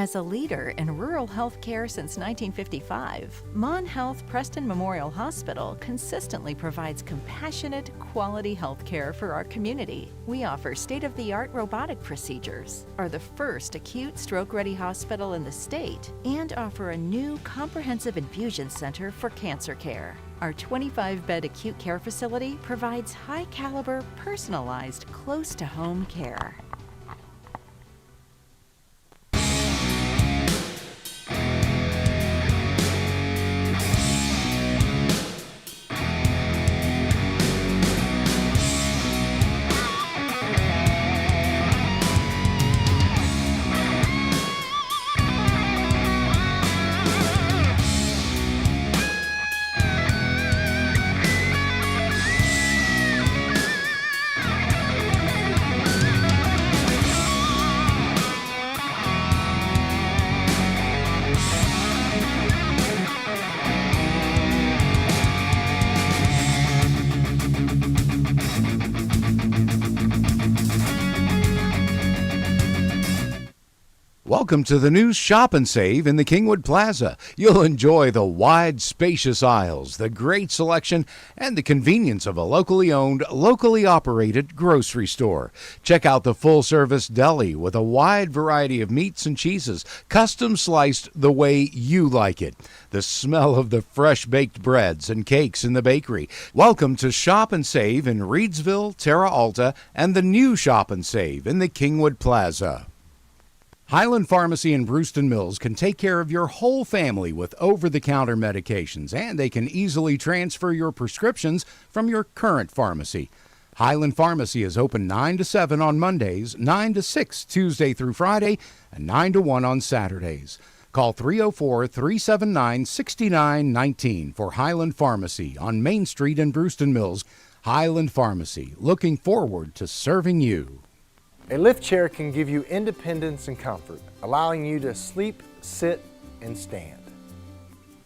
As a leader in rural health care since 1955, Mon Health Preston Memorial Hospital consistently provides compassionate, quality health care for our community. We offer state-of-the-art robotic procedures, are the first acute stroke-ready hospital in the state, and offer a new comprehensive infusion center for cancer care. Our 25-bed acute care facility provides high-caliber, personalized, close-to-home care. Welcome to the new Shop and Save in the Kingwood Plaza. You'll enjoy the wide, spacious aisles, the great selection, and the convenience of a locally owned, locally operated grocery store. Check out the full-service deli with a wide variety of meats and cheeses, custom sliced the way you like it. The smell of the fresh-baked breads and cakes in the bakery. Welcome to Shop and Save in Reedsville, Terra Alta, and the new Shop and Save in the Kingwood Plaza. Highland Pharmacy in Brewston Mills can take care of your whole family with over-the-counter medications, and they can easily transfer your prescriptions from your current pharmacy. Highland Pharmacy is open 9 to 7 on Mondays, 9 to 6 Tuesday through Friday, and 9 to 1 on Saturdays. Call 304-379-6919 for Highland Pharmacy on Main Street in Brewston Mills. Highland Pharmacy, looking forward to serving you. A lift chair can give you independence and comfort, allowing you to sleep, sit, and stand.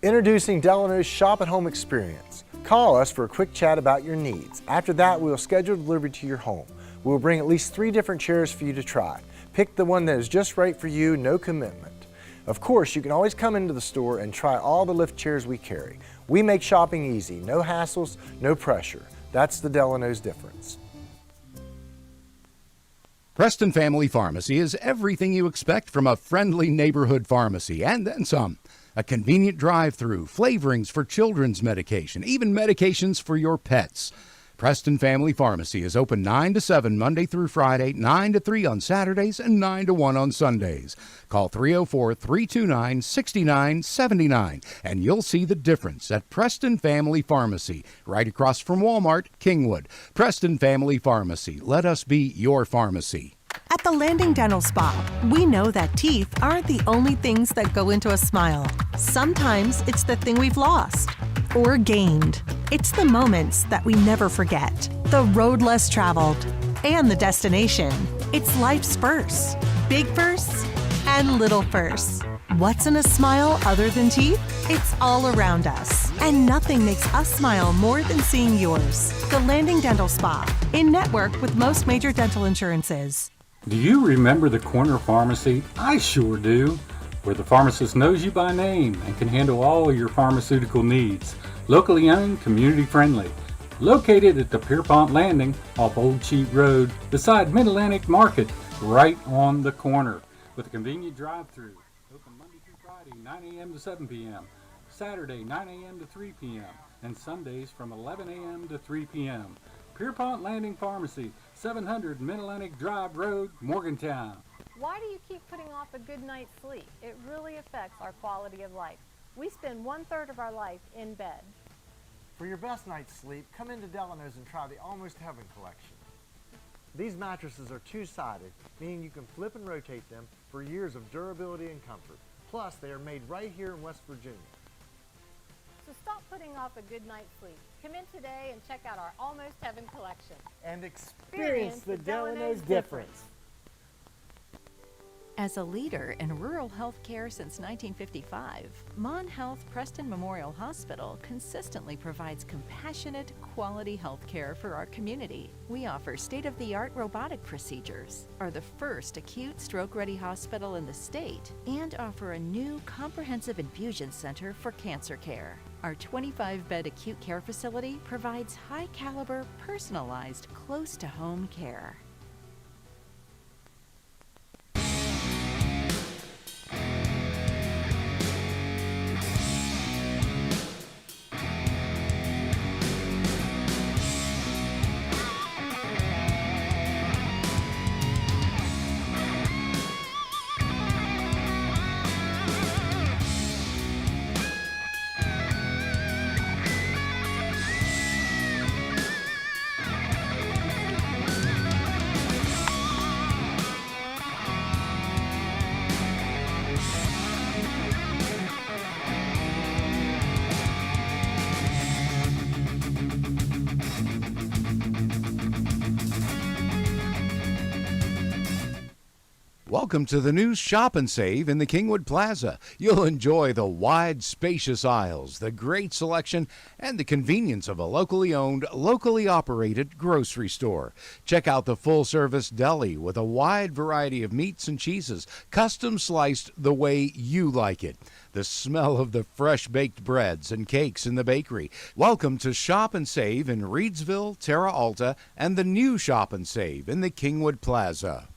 Introducing Delano's Shop at Home Experience. Call us for a quick chat about your needs. After that, we will schedule delivery to your home. We will bring at least 3 different chairs for you to try. Pick the one that is just right for you, no commitment. Of course, you can always come into the store and try all the lift chairs we carry. We make shopping easy, no hassles, no pressure. That's the Delano's difference. Preston Family Pharmacy is everything you expect from a friendly neighborhood pharmacy, and then some. A convenient drive-through, flavorings for children's medication, even medications for your pets. Preston Family Pharmacy is open 9 to 7 Monday through Friday, 9 to 3 on Saturdays, and 9 to 1 on Sundays. Call 304-329-6979, and you'll see the difference at Preston Family Pharmacy, right across from Walmart, Kingwood. Preston Family Pharmacy. Let us be your pharmacy. At the Landing Dental Spa, we know that teeth aren't the only things that go into a smile. Sometimes it's the thing we've lost or gained. It's the moments that we never forget, the road less traveled, and the destination. It's life's firsts, big firsts and little firsts. What's in a smile other than teeth? It's all around us, and nothing makes us smile more than seeing yours. The Landing Dental Spa, in network with most major dental insurances. Do you remember the corner pharmacy? I sure do. Where the pharmacist knows you by name and can handle all your pharmaceutical needs. Locally owned, community friendly. Located at the Pierpont Landing off Old Cheat Road beside Mid-Atlantic Market, right on the corner. With a convenient drive-through. Open Monday through Friday, 9 a.m. to 7 p.m. Saturday, 9 a.m. to 3 p.m. And Sundays from 11 a.m. to 3 p.m. Pierpont Landing Pharmacy, 700 Mid-Atlantic Drive Road, Morgantown. Why do you keep putting off a good night's sleep? It really affects our quality of life. We spend 1/3 of our life in bed. For your best night's sleep, come into Delano's and try the Almost Heaven collection. These mattresses are two-sided, meaning you can flip and rotate them for years of durability and comfort. Plus, they are made right here in West Virginia. So stop putting off a good night's sleep. Come in today and check out our Almost Heaven collection. And experience the Delano's difference. As a leader in rural health care since 1955, Mon Health Preston Memorial Hospital consistently provides compassionate, quality health care for our community. We offer state-of-the-art robotic procedures, are the first acute stroke-ready hospital in the state, and offer a new comprehensive infusion center for cancer care. Our 25-bed acute care facility provides high-caliber, personalized, close-to-home care. Welcome to the new Shop and Save in the Kingwood Plaza. You'll enjoy the wide, spacious aisles, the great selection, and the convenience of a locally owned, locally operated grocery store. Check out the full-service deli with a wide variety of meats and cheeses, custom sliced the way you like it. The smell of the fresh-baked breads and cakes in the bakery. Welcome to Shop and Save in Reedsville, Terra Alta, and the new Shop and Save in the Kingwood Plaza.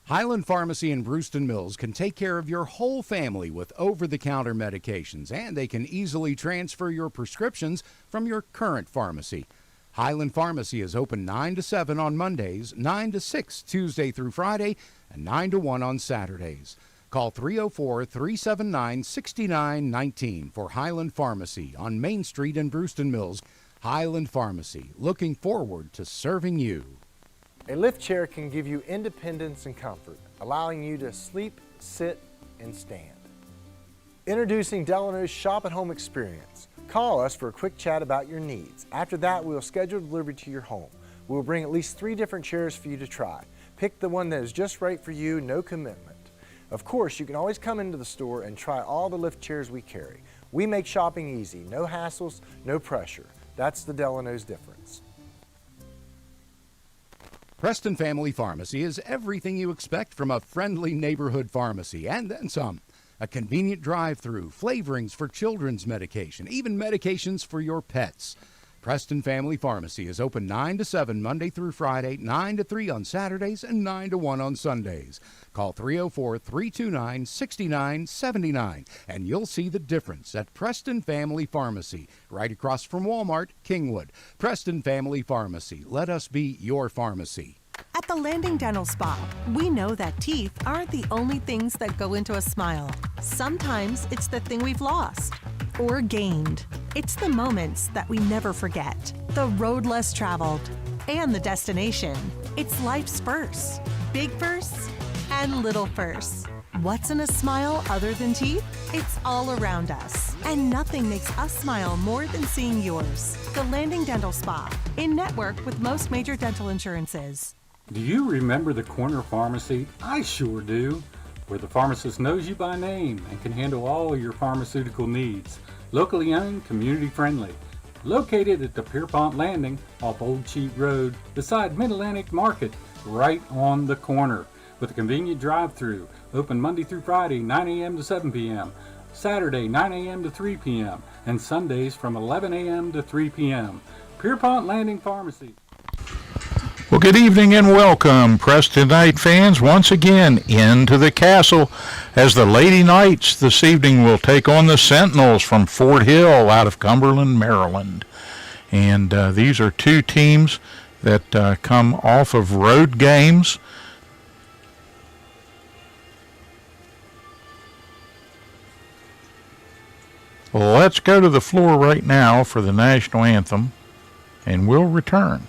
Highland Pharmacy in Brewston Mills can take care of your whole family with over-the-counter medications, and they can easily transfer your prescriptions from your current pharmacy. Highland Pharmacy is open 9 to 7 on Mondays, 9 to 6 Tuesday through Friday, and 9 to 1 on Saturdays. Call 304-379-6919 for Highland Pharmacy on Main Street in Brewston Mills. Highland Pharmacy, looking forward to serving you. A lift chair can give you independence and comfort, allowing you to sleep, sit, and stand. Introducing Delano's Shop at Home experience. Call us for a quick chat about your needs. After that, we'll schedule delivery to your home. We'll bring at least 3 different chairs for you to try. Pick the one that is just right for you, no commitment. Of course, you can always come into the store and try all the lift chairs we carry. We make shopping easy, no hassles, no pressure. That's the Delano's difference. Preston Family Pharmacy is everything you expect from a friendly neighborhood pharmacy, and then some. A convenient drive-through, flavorings for children's medication, even medications for your pets. Preston Family Pharmacy is open 9 to 7 Monday through Friday, 9 to 3 on Saturdays, and 9 to 1 on Sundays. Call 304-329-6979, and you'll see the difference at Preston Family Pharmacy, right across from Walmart, Kingwood. Preston Family Pharmacy, let us be your pharmacy. At the Landing Dental Spa, we know that teeth aren't the only things that go into a smile. Sometimes it's the thing we've lost or gained. It's the moments that we never forget, the road less traveled, and the destination. It's life's firsts, big firsts and little firsts. What's in a smile other than teeth? It's all around us, and nothing makes us smile more than seeing yours. The Landing Dental Spa, in network with most major dental insurances. Do you remember the corner pharmacy? I sure do. Where the pharmacist knows you by name and can handle all your pharmaceutical needs. Locally owned, community friendly. Located at the Pierpont Landing off Old Cheat Road beside Mid-Atlantic Market, right on the corner. With a convenient drive-through. Open Monday through Friday, 9 a.m. to 7 p.m. Saturday, 9 a.m. to 3 p.m. And Sundays from 11 a.m. to 3 p.m. Pierpont Landing Pharmacy. Well, good evening and welcome, Preston Knight fans, once again into the castle as the Lady Knights this evening will take on the Sentinels from Fort Hill out of Cumberland, Maryland. And these are two teams that come off of road games. Well, let's go to the floor right now for the national anthem, and we'll return.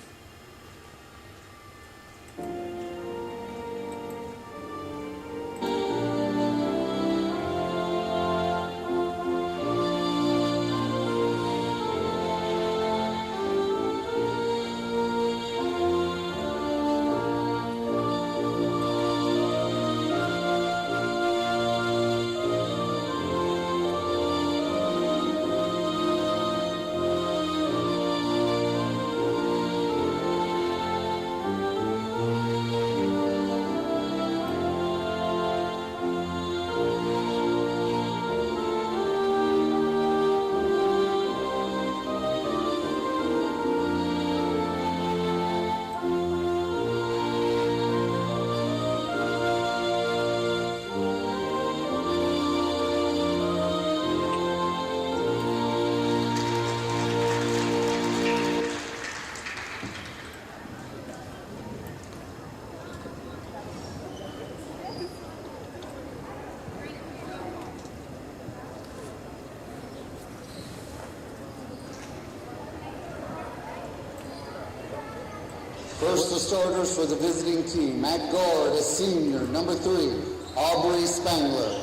First, the starters for the visiting team. At guard, a senior, number 3, Aubrey Spangler.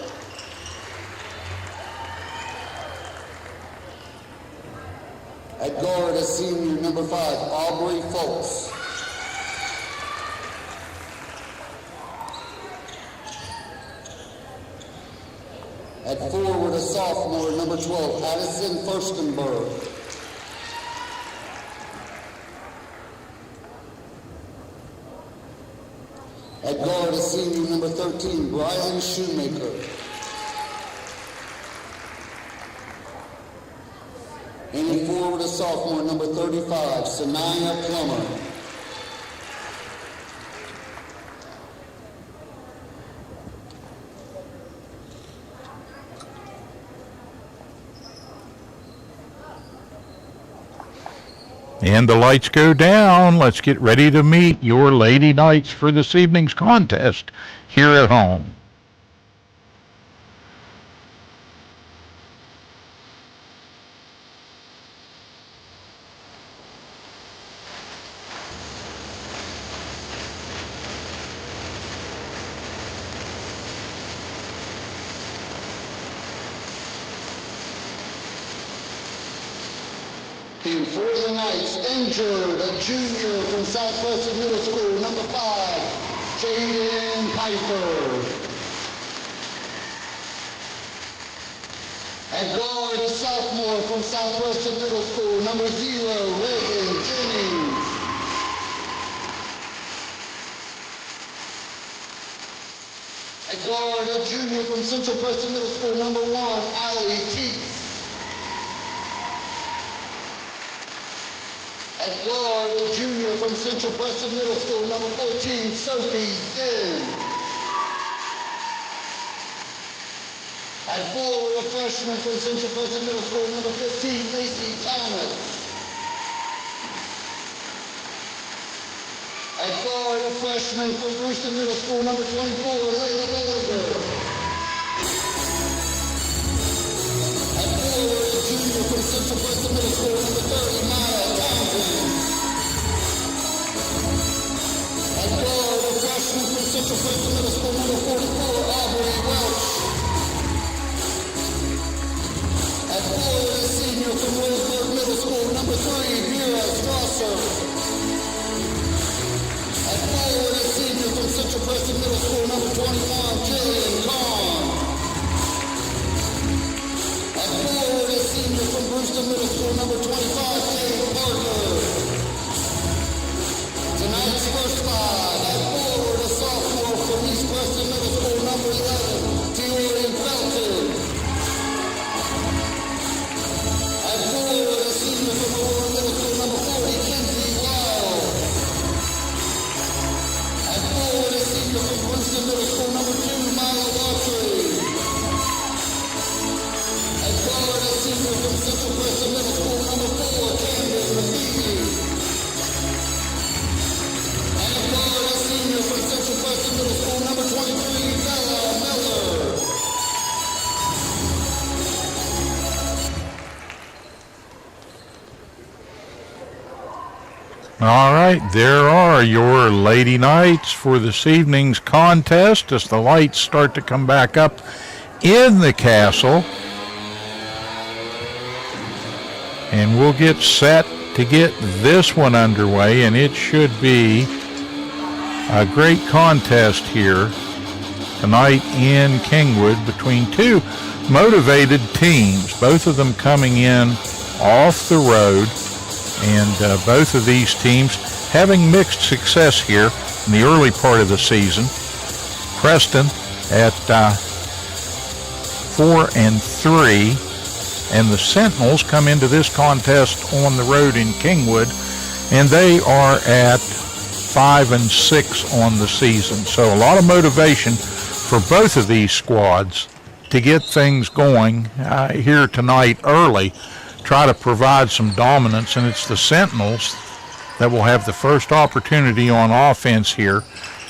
At guard, a senior, number 5, Aubrey Foltz. At forward, a sophomore, number 12, Addison Furstenberg. At guard, a senior, number 13, Brian Shoemaker. And at forward, a sophomore, number 35, Sanaya Plummer. And the lights go down. Let's get ready to meet your Lady Knights for this evening's contest here at home. Team for the Knights, injured, a junior from Southwestern Middle School, number 5, Jaden Piper. At guard, a sophomore from Southwestern Middle School, number 0, Reagan Jennings. At guard, a junior from Central Preston Middle School, number 1, Allie Teets. At guard, a junior from Central Preston Middle School, number 14, Sophie Zinn. At forward, a freshman from Central Preston Middle School, number 15, Lacey Thomas. At guard, a freshman from Brewston Middle School, number 24, Layla Milligan. At forward, a junior from Central Preston Middle School, number 30, Maya Townsend. At guard, a freshman from Central Preston Middle School, number 44, Aubrey Welch. At forward, a senior from Roseburg Middle School, number 3, Vera Strasser. At forward, a senior from Central Preston Middle School, number 21, Jillian Kahn. At forward, a senior from Brewston Middle School, number 25, Dave Parker. Tonight's first 5, at forward, a sophomore from East Preston Middle School, number 11, Terian Felton. At forward, a senior from Aurora Middle School, number 40, Kinsey Wild. At forward, a senior from Brewston Middle School, number 2, Milo Daughtry. At guard, a senior from Central Preston Middle School, number 4, Camden McGee. And at guard, a senior from Central Preston Middle School, number 23, Bella Miller. All right, there are your Lady Knights for this evening's contest as the lights start to come back up in the castle. And we'll get set to get this one underway, and it should be a great contest here tonight in Kingwood between two motivated teams, both of them coming in off the road, and both of these teams having mixed success here in the early part of the season. Preston at 4-3. And the Sentinels come into this contest on the road in Kingwood, and they are at 5-6 on the season. So a lot of motivation for both of these squads to get things going here tonight early, try to provide some dominance, and it's the Sentinels that will have the first opportunity on offense here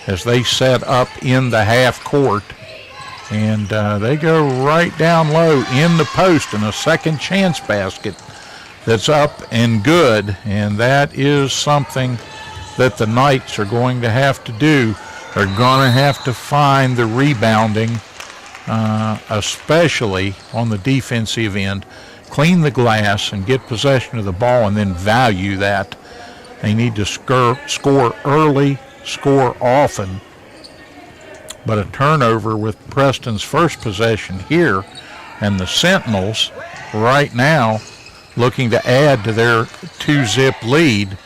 as they set up in the half court. And they go right down low in the post in a second chance basket that's up and good. And that is something that the Knights are going to have to do. They're going to have to find the rebounding, especially on the defensive end. Clean the glass and get possession of the ball and then value that. They need to score early, score often. But a turnover with Preston's first possession here, and the Sentinels right now looking to add to their 2-zip lead.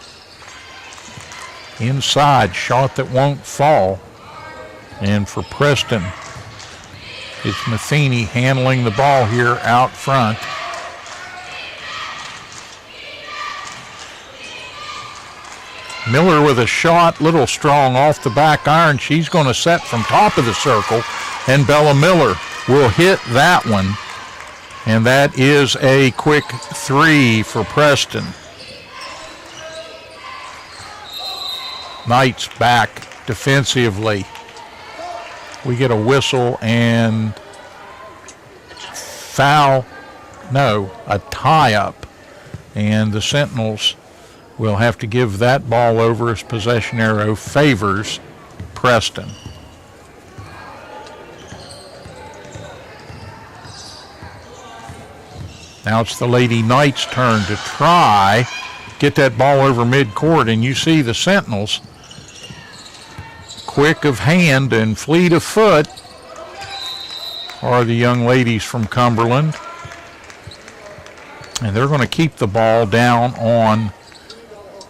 Inside, shot that won't fall. And for Preston, it's Matheny handling the ball here out front. Miller with a shot, little strong off the back iron. She's going to set from top of the circle, and Bella Miller will hit that one. And that is a quick 3 for Preston. Knights back defensively. We get a whistle and foul, no, a tie-up. And the Sentinels will have to give that ball over as possession arrow favors Preston. Now it's the Lady Knights' turn to try get that ball over midcourt, and you see the Sentinels quick of hand and fleet of foot are the young ladies from Cumberland. And they're going to keep the ball down on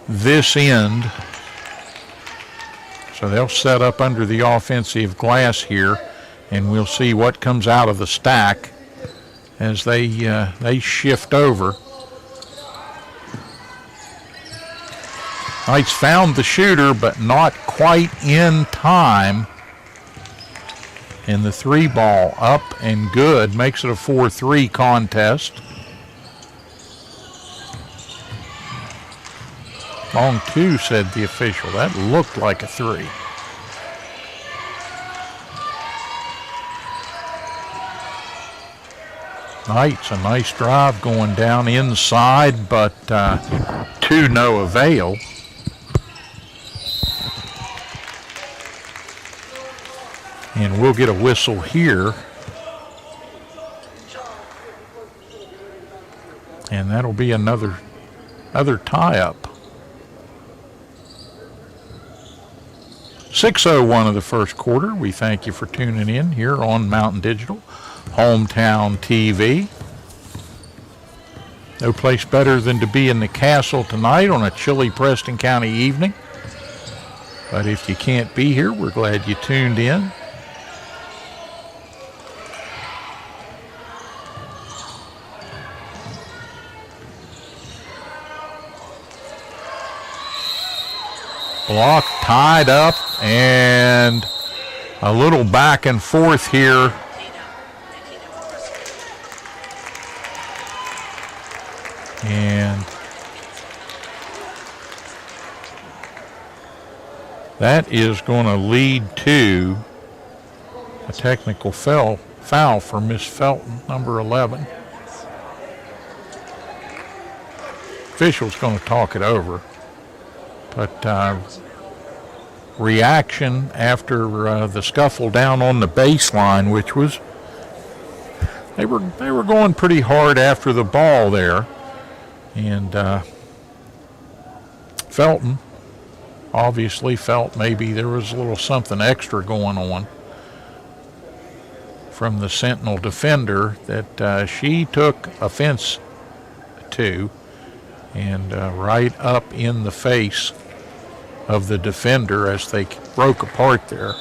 this end. So they'll set up under the offensive glass here, and we'll see what comes out of the stack as they shift over. Knights found the shooter, but not quite in time. And the 3 ball up and good makes it a 4-3 contest. Long 2, said the official. That looked like a 3. Knights, a nice drive going down inside, but to no avail. And we'll get a whistle here. And that'll be another tie-up. 6:01 of the first quarter. We thank you for tuning in here on Mountain Digital, Hometown TV. No place better than to be in the castle tonight on a chilly Preston County evening. But if you can't be here, we're glad you tuned in. Block tied up, and a little back and forth here. And that is going to lead to a technical foul for Miss Felton, number 11. Official's going to talk it over. But reaction after the scuffle down on the baseline, which was they were going pretty hard after the ball there, and Felton obviously felt maybe there was a little something extra going on from the Sentinel defender that she took offense to, and right up in the face of the defender as they broke apart there.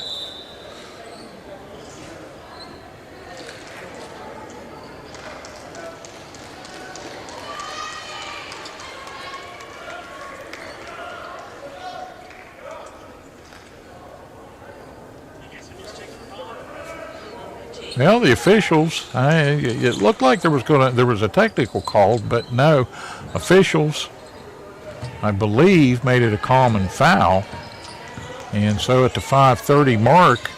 Well, the officials, it looked like there was a technical call, but no, officials, I believe, made it a common foul. And so at the 5:30 mark,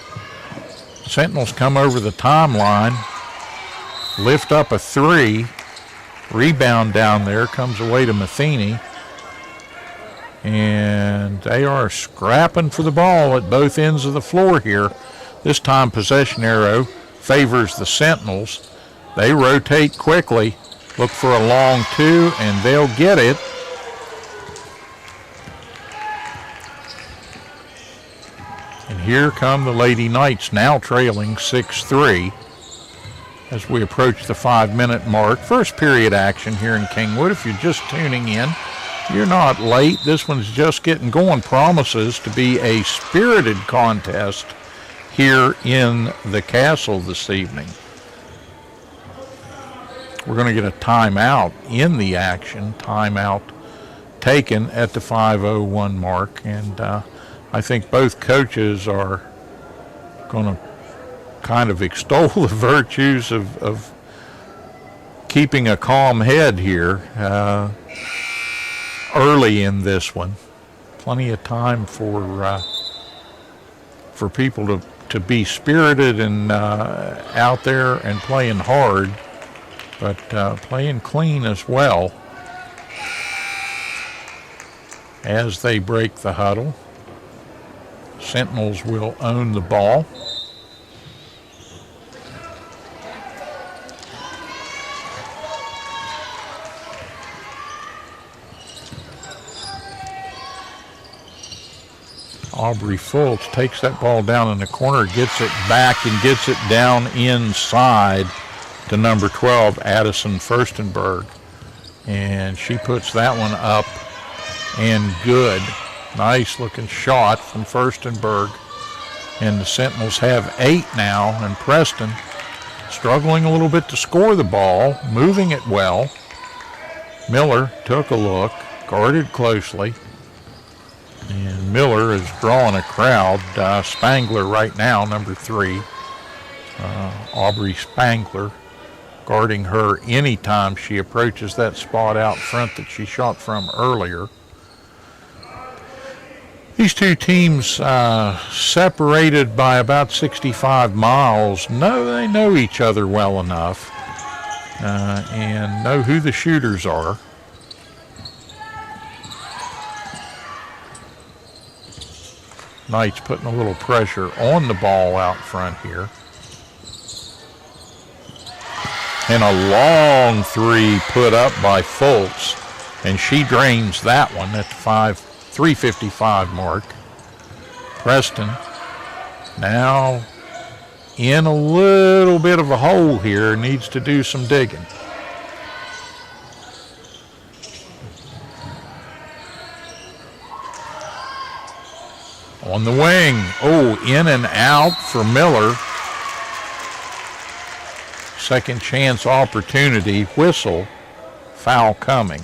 Sentinels come over the timeline, lift up a 3, rebound down there, comes away to Matheny. And they are scrapping for the ball at both ends of the floor here. This time possession arrow favors the Sentinels. They rotate quickly, look for a long two, and they'll get it. And here come the Lady Knights, now trailing 6-3 as we approach the 5-minute mark. First period action here in Kingwood. If you're just tuning in, you're not late. This one's just getting going. Promises to be a spirited contest here in the castle this evening. We're going to get a timeout in the action. Timeout taken at the 5:01 mark. And I think both coaches are going to kind of extol the virtues of keeping a calm head here early in this one. Plenty of time for people to be spirited and out there and playing hard, but playing clean as well as they break the huddle. Sentinels will own the ball. Aubrey Fultz takes that ball down in the corner, gets it back, and gets it down inside to number 12, Addison Furstenberg. And she puts that one up and good. Nice looking shot from Furstenberg. And the Sentinels have 8 now, and Preston struggling a little bit to score the ball, moving it well. Miller took a look, guarded closely. And Miller is drawing a crowd. Spangler right now, number 3. Aubrey Spangler guarding her anytime she approaches that spot out front that she shot from earlier. These two teams separated by about 65 miles. They know each other well enough and know who the shooters are. Knights putting a little pressure on the ball out front here. And a long 3 put up by Fultz, and she drains that one at the 3:55 mark. Preston now in a little bit of a hole here, needs to do some digging. On the wing, in and out for Miller. Second chance opportunity, whistle, foul coming.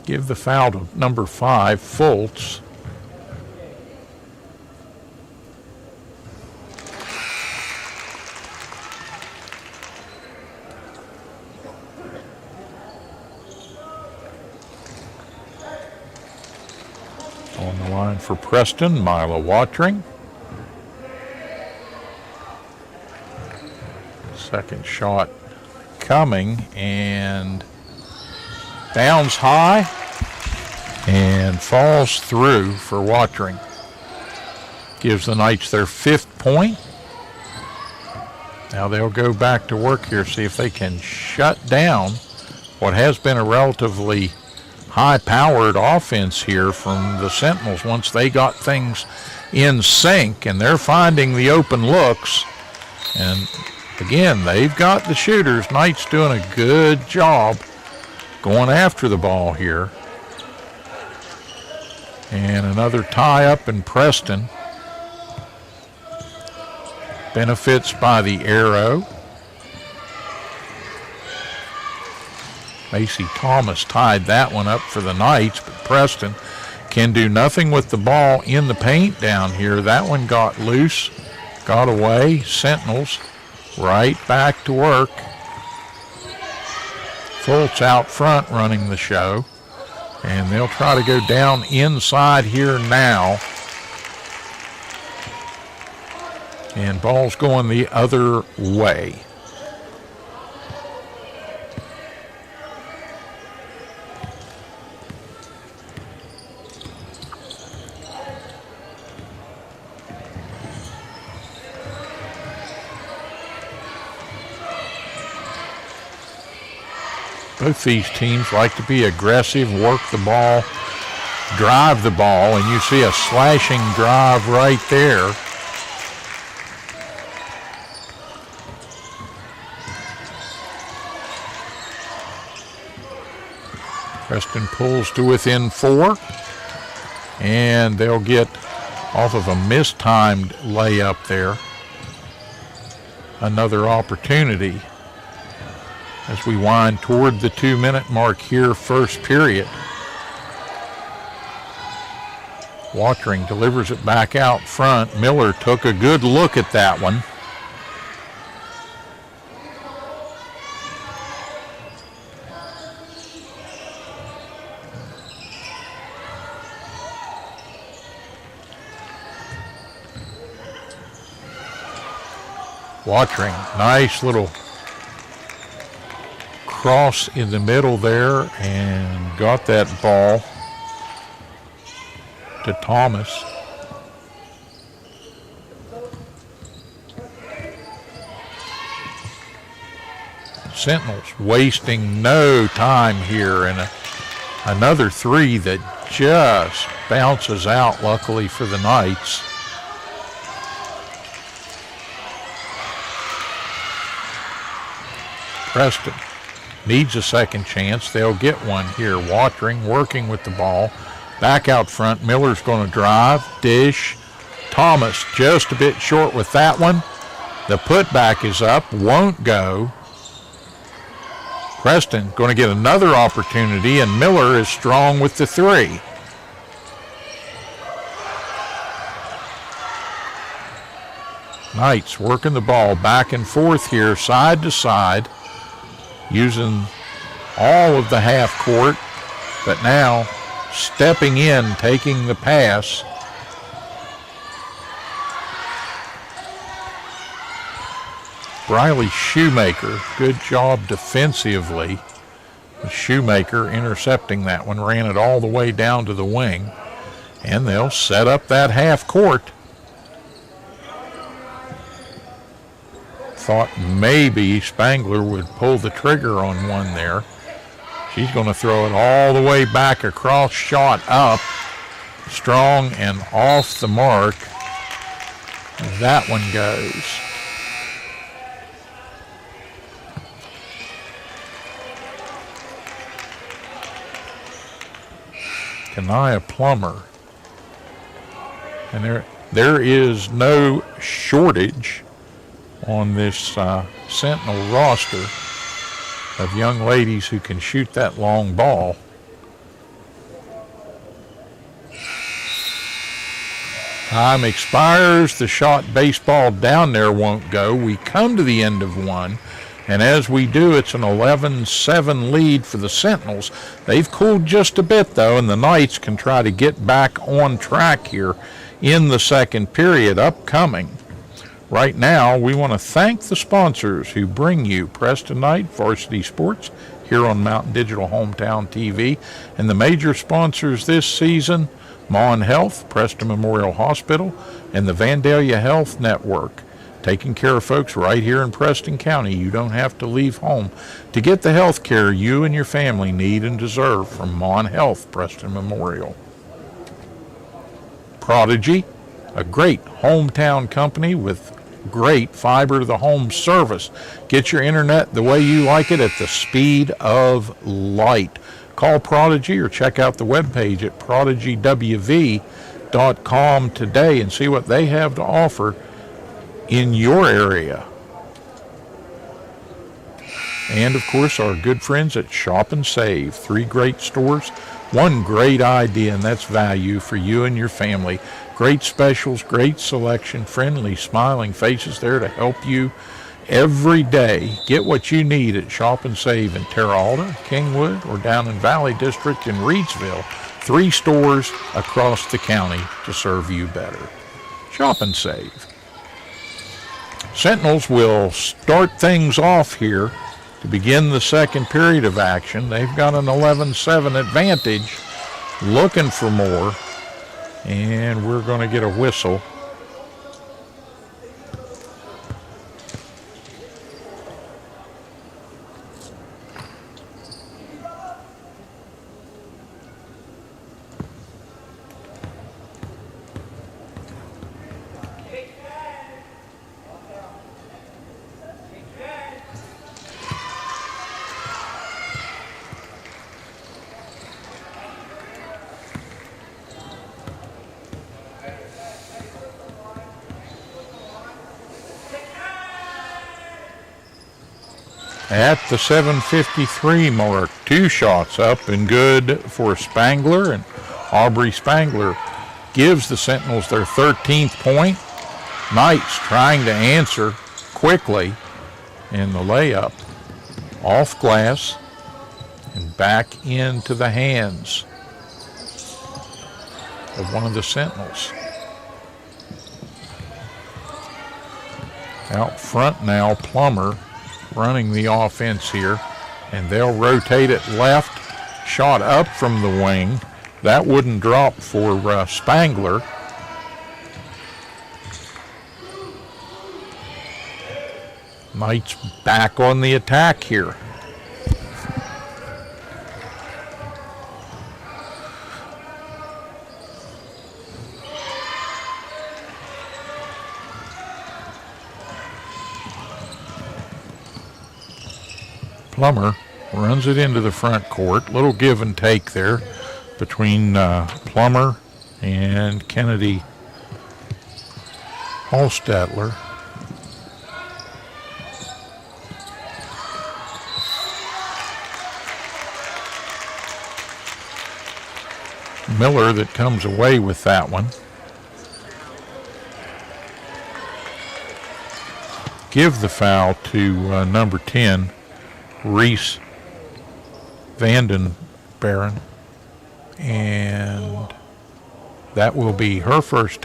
Give the foul to number 5, Fultz. On the line for Preston, Mila Watring. Second shot coming and bounds high and falls through for Watring. Gives the Knights their 5th point. Now they'll go back to work here, see if they can shut down what has been a relatively high-powered offense here from the Sentinels once they got things in sync, and they're finding the open looks. And again, they've got the shooters. Knights doing a good job going after the ball here. And another tie-up in Preston. Benefits by the arrow. Macy Thomas tied that one up for the Knights, but Preston can do nothing with the ball in the paint down here. That one got loose, got away. Sentinels right back to work. Fultz out front running the show, and they'll try to go down inside here now. And ball's going the other way. Both these teams like to be aggressive, work the ball, drive the ball, and you see a slashing drive right there. Preston pulls to within 4, and they'll get off of a mistimed layup there. Another opportunity as we wind toward the 2-minute mark here, first period. Watering delivers it back out front. Miller took a good look at that one. Watering, nice little cross in the middle there and got that ball to Thomas. Sentinels wasting no time here, and another 3 that just bounces out, luckily for the Knights. Preston needs a second chance. They'll get one here. Watering, working with the ball. Back out front. Miller's going to drive. Dish. Thomas just a bit short with that one. The putback is up. Won't go. Preston going to get another opportunity, and Miller is strong with the 3. Knights working the ball back and forth here, side to side, using all of the half court, but now stepping in, taking the pass. Briley Shoemaker, good job defensively. Shoemaker intercepting that one, ran it all the way down to the wing, and they'll set up that half court. Thought maybe Spangler would pull the trigger on one there. She's going to throw it all the way back across, shot up, strong and off the mark. That one goes. Kanaya Plummer. And there is no shortage on this Sentinel roster of young ladies who can shoot that long ball. Time expires. The shot baseball down there won't go. We come to the end of one, and as we do, it's an 11-7 lead for the Sentinels. They've cooled just a bit, though, and the Knights can try to get back on track here in the second period upcoming. Right now, we want to thank the sponsors who bring you Preston Knight Varsity Sports here on Mountain Digital Hometown TV, and the major sponsors this season, Mon Health, Preston Memorial Hospital, and the Vandalia Health Network. Taking care of folks right here in Preston County. You don't have to leave home to get the health care you and your family need and deserve from Mon Health, Preston Memorial. Prodigy, a great hometown company with great fiber to the home service. Get your internet the way you like it at the speed of light. Call Prodigy or check out the webpage at prodigywv.com today and see what they have to offer in your area. And of course, our good friends at Shop and Save. 3 great stores, 1 great idea, and that's value for you and your family. Great specials, great selection, friendly, smiling faces there to help you every day. Get what you need at Shop and Save in Terra Alta, Kingwood, or down in Valley District in Reedsville. 3 stores across the county to serve you better. Shop and Save. Sentinels will start things off here to begin the second period of action. They've got an 11-7 advantage, looking for more, and we're going to get a whistle. At the 7:53 mark, 2 shots up and good for Spangler, and Aubrey Spangler gives the Sentinels their 13th point. Knights trying to answer quickly, and the layup off glass and back into the hands of one of the Sentinels. Out front now, Plummer running the offense here, and they'll rotate it left. Shot up from the wing. That wouldn't drop for Spangler. Knights back on the attack here. Plummer runs it into the front court. Little give and take there between Plummer and Kennedy Hallstetler. Miller that comes away with that one. Give the foul to number 10. Reese Vandenbaren, and that will be her first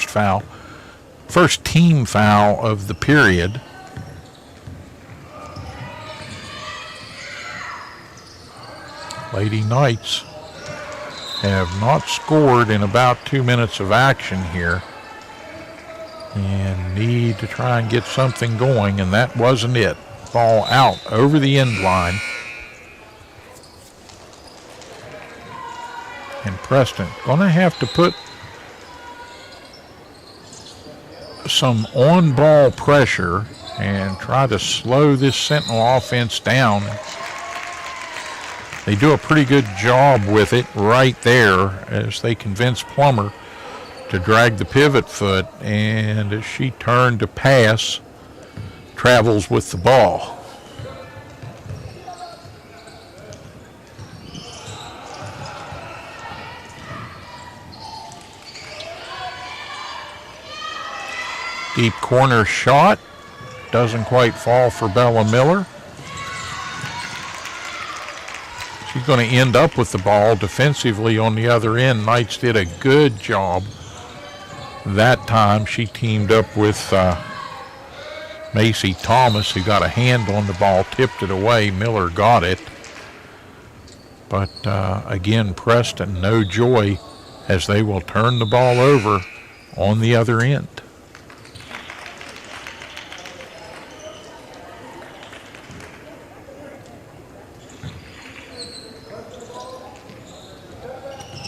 foul, first team foul of the period. Lady Knights have not scored in about 2 minutes of action here and need to try and get something going, and that wasn't it. Ball out over the end line. And Preston going to have to put some on-ball pressure and try to slow this Sentinel offense down. They do a pretty good job with it right there as they convince Plummer to drag the pivot foot, and as she turned to pass, travels with the ball. Deep corner shot, doesn't quite fall for Bella Miller. She's going to end up with the ball defensively on the other end. Knights did a good job that time. She teamed up with Macy Thomas, who got a hand on the ball, tipped it away. Miller got it. But again, Preston, no joy as they will turn the ball over on the other end.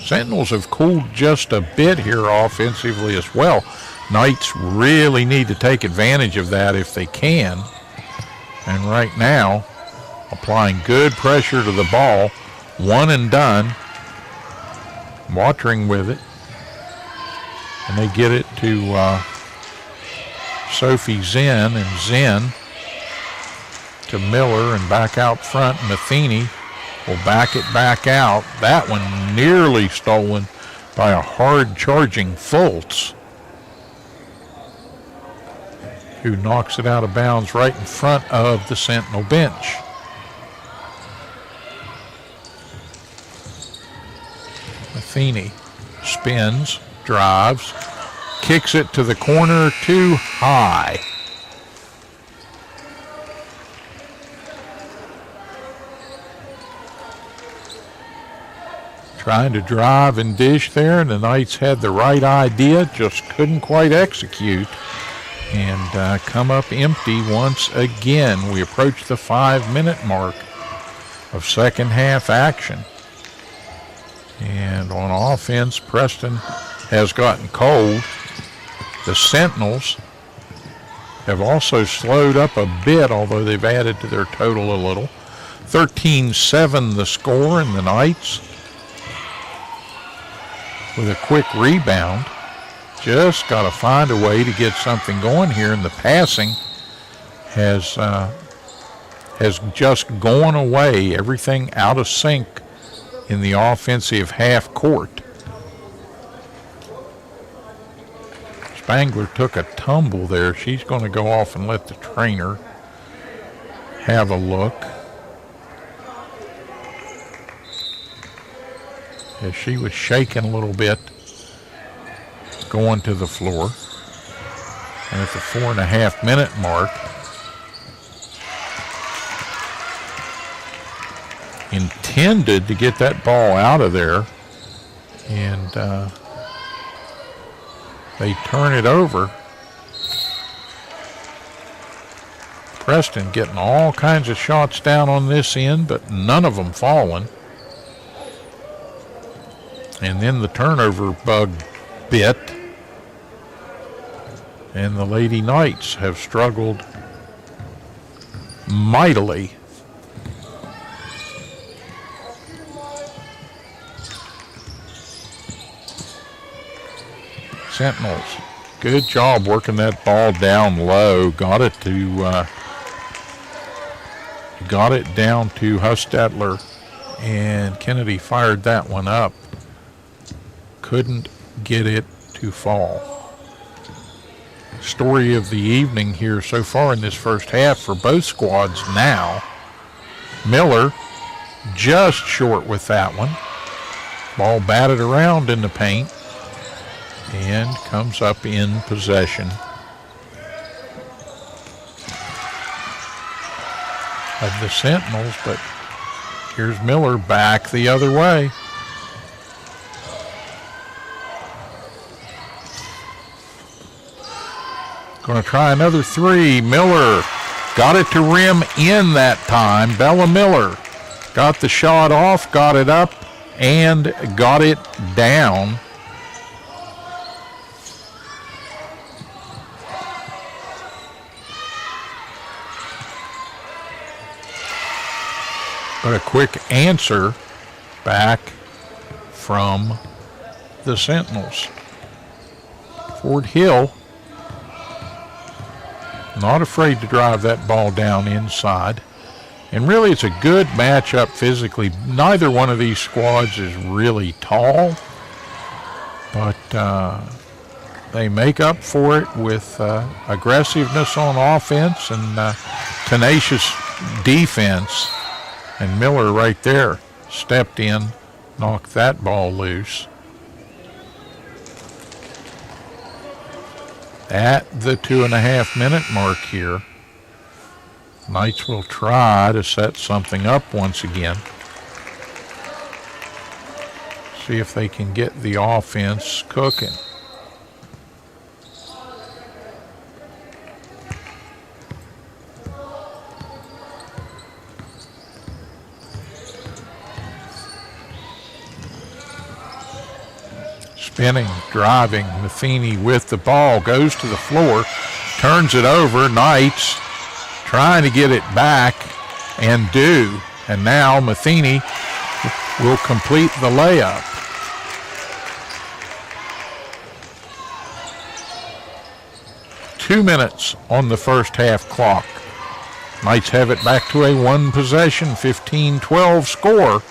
Sentinels have cooled just a bit here offensively as well. Knights really need to take advantage of that if they can. And right now, applying good pressure to the ball, one and done. Watering with it. And they get it to Sophie Zen, and Zen to Miller, and back out front, Matheny will back it back out. That one nearly stolen by a hard-charging Fultz, who knocks it out of bounds right in front of the Sentinel bench. Matheny spins, drives, kicks it to the corner, too high. trying to drive and dish there, and the Knights had the right idea, just couldn't quite execute, and come up empty once again. We approach the 5-minute mark of second half action. And on offense, Preston has gotten cold. The Sentinels have also slowed up a bit, although they've added to their total a little. 13-7 the score, and the Knights with a quick rebound. Just got to find a way to get something going here, and the passing has just gone away. Everything out of sync in the offensive half court. Spangler took a tumble there. She's going to go off and let the trainer have a look, as she was shaking a little bit going to the floor. And at the 4.5-minute mark, intended to get that ball out of there, and they turn it over. Preston getting all kinds of shots down on this end, but none of them falling. And then the turnover bug bit, and the Lady Knights have struggled mightily. Sentinels, good job working that ball down low. Got it down to Hustetler, and Kennedy fired that one up. Couldn't get it to fall. Story of the evening here so far in this first half for both squads now. Miller just short with that one. Ball batted around in the paint and comes up in possession of the Sentinels, but here's Miller back the other way. Going to try another three. Miller got it to rim in that time. Bella Miller got the shot off, got it up, and got it down. But a quick answer back from the Sentinels. Fort Hill not afraid to drive that ball down inside. And really it's a good matchup physically. Neither one of these squads is really tall, but they make up for it with aggressiveness on offense and tenacious defense. And Miller right there stepped in, knocked that ball loose. At the 2.5-minute mark here, Knights will try to set something up once again. See if they can get the offense cooking. Spinning, driving, Matheny with the ball, goes to the floor, turns it over. Knights trying to get it back, and do. And now Matheny will complete the layup. Two minutes on the first half clock. Knights have it back to a one-possession, 15-12 score.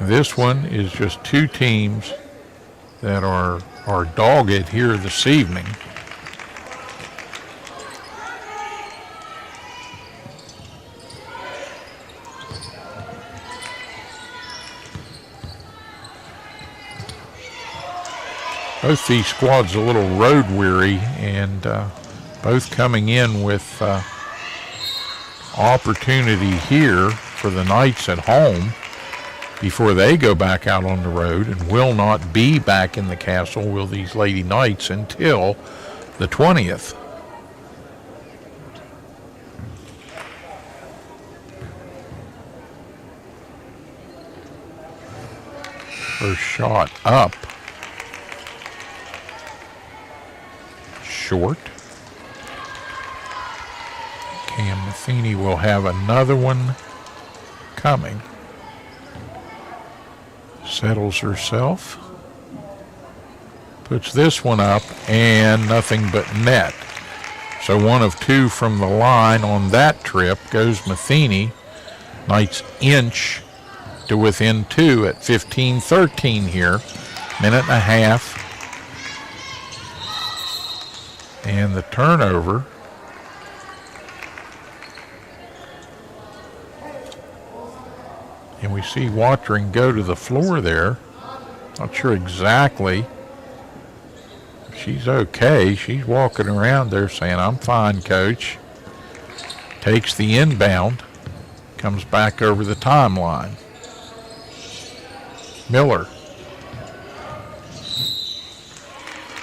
This one is just two teams that are dogged here this evening. Both these squads a little road weary, and both coming in with opportunity here for the Knights at home before they go back out on the road, and will not be back in the castle, will these Lady Knights, until the 20th. First shot up. Short. Cam Matheny will have another one coming. Settles herself. Puts this one up, and nothing but net. So one of two from the line on that trip goes Matheny. Knights inch to within two at 15-13 here. Minute and a half. And the turnover. And we see Watering go to the floor there. Not sure exactly. She's okay. She's walking around there saying, "I'm fine, coach." Takes the inbound. Comes back over the timeline. Miller.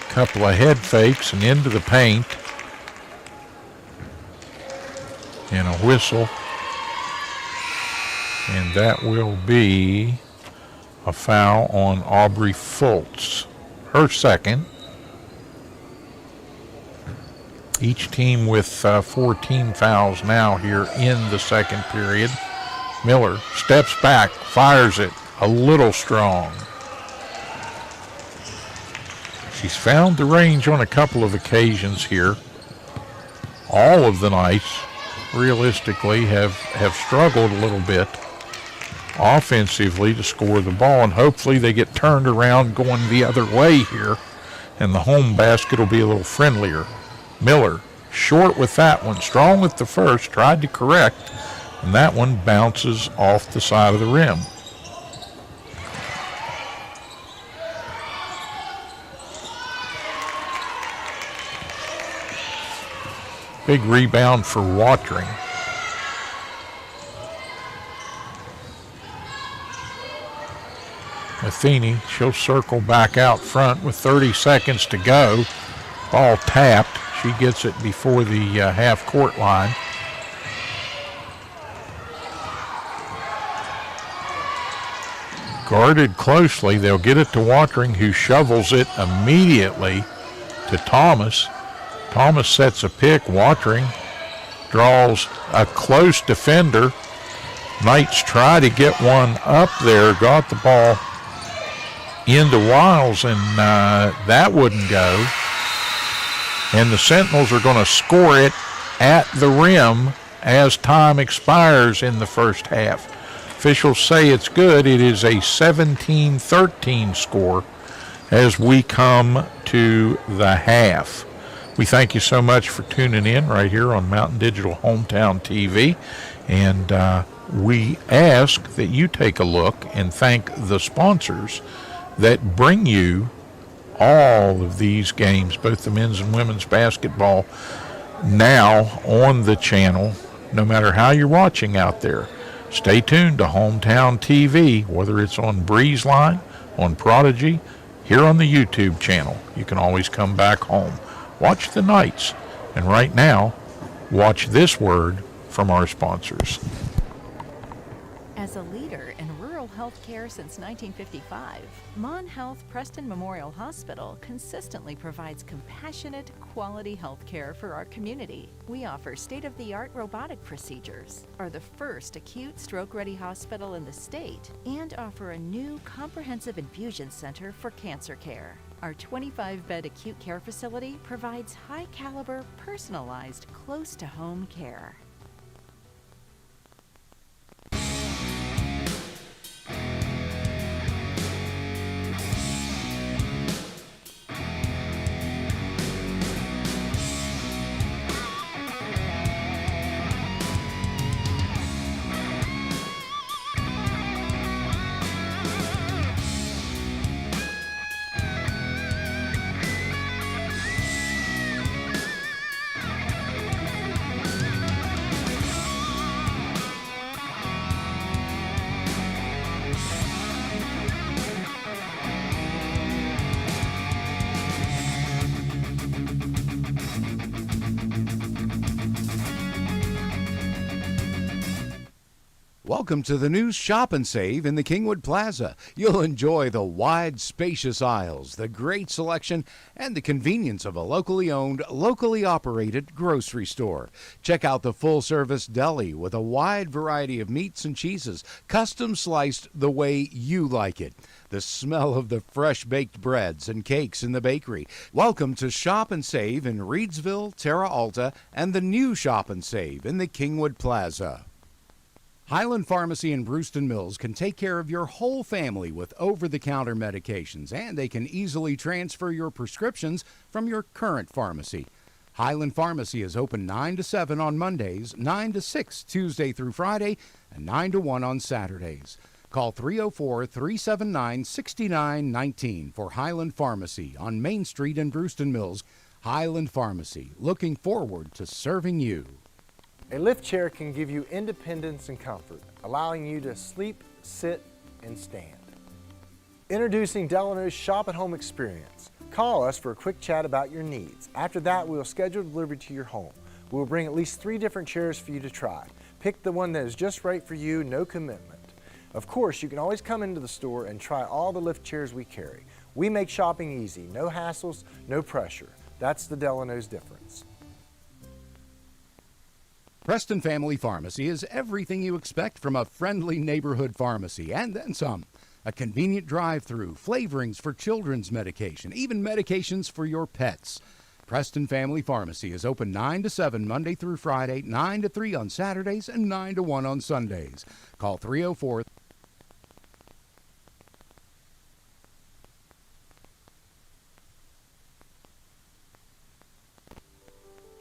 Couple of head fakes and into the paint. And a whistle. And that will be a foul on Aubrey Fultz. Her second. Each team with 14 fouls now here in the second period. Miller steps back, fires it a little strong. She's found the range on a couple of occasions here. All of the Knights realistically have struggled a little bit offensively to score the ball, and hopefully they get turned around going the other way here, and the home basket will be a little friendlier. Miller short with that one, strong with the first, tried to correct, and that one bounces off the side of the rim. Big rebound for Watering. Matheny, she'll circle back out front with 30 seconds to go. Ball tapped. She gets it before the half-court line. Guarded closely. They'll get it to Watering, who shovels it immediately to Thomas. Thomas sets a pick. Watering draws a close defender. Knights try to get one up there. Got the ball into Wiles, and that wouldn't go. And the Sentinels are going to score it at the rim as time expires in the first half. Officials say it's good. It is a 17-13 score as we come to the half. We thank you so much for tuning in right here on Mountain Digital Hometown TV. And we ask that you take a look and thank the sponsors that bring you all of these games, both the men's and women's basketball, now on the channel, no matter how you're watching out there. Stay tuned to Hometown TV, whether it's on BreezeLine, on Prodigy, here on the YouTube channel. You can always come back home. Watch the Knights, and right now, watch this word from our sponsors. As a leader in rural health care since 1955, Mon Health Preston Memorial Hospital consistently provides compassionate, quality health care for our community. We offer state-of-the-art robotic procedures, are the first acute stroke-ready hospital in the state, and offer a new comprehensive infusion center for cancer care. Our 25-bed acute care facility provides high-caliber, personalized, close-to-home care. Welcome to the new Shop and Save in the Kingwood Plaza. You'll enjoy the wide, spacious aisles, the great selection, and the convenience of a locally owned, locally operated grocery store. Check out the full-service deli with a wide variety of meats and cheeses, custom sliced the way you like it. The smell of the fresh-baked breads and cakes in the bakery. Welcome to Shop and Save in Reedsville, Terra Alta, and the new Shop and Save in the Kingwood Plaza. Highland Pharmacy in Brewston Mills can take care of your whole family with over-the-counter medications, and they can easily transfer your prescriptions from your current pharmacy. Highland Pharmacy is open 9 to 7 on Mondays, 9 to 6 Tuesday through Friday, and 9 to 1 on Saturdays. Call 304-379-6919 for Highland Pharmacy on Main Street in Brewston Mills. Highland Pharmacy, looking forward to serving you. A lift chair can give you independence and comfort, allowing you to sleep, sit, and stand. Introducing Delano's Shop at Home experience. Call us for a quick chat about your needs. After that, we'll schedule delivery to your home. We'll bring at least 3 different chairs for you to try. Pick the one that is just right for you, no commitment. Of course, you can always come into the store and try all the lift chairs we carry. We make shopping easy, no hassles, no pressure. That's the Delano's difference. Preston Family Pharmacy is everything you expect from a friendly neighborhood pharmacy, and then some. A convenient drive-through, flavorings for children's medication, even medications for your pets. Preston Family Pharmacy is open 9 to 7 Monday through Friday, 9 to 3 on Saturdays, and 9 to 1 on Sundays. Call 304-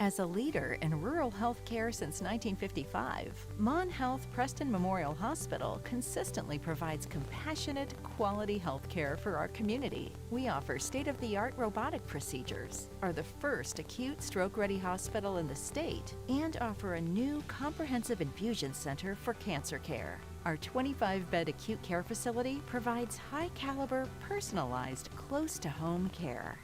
As a leader in rural health care since 1955, Mon Health Preston Memorial Hospital consistently provides compassionate, quality health care for our community. We offer state-of-the-art robotic procedures, are the first acute stroke-ready hospital in the state, and offer a new comprehensive infusion center for cancer care. Our 25-bed acute care facility provides high-caliber, personalized, close-to-home care.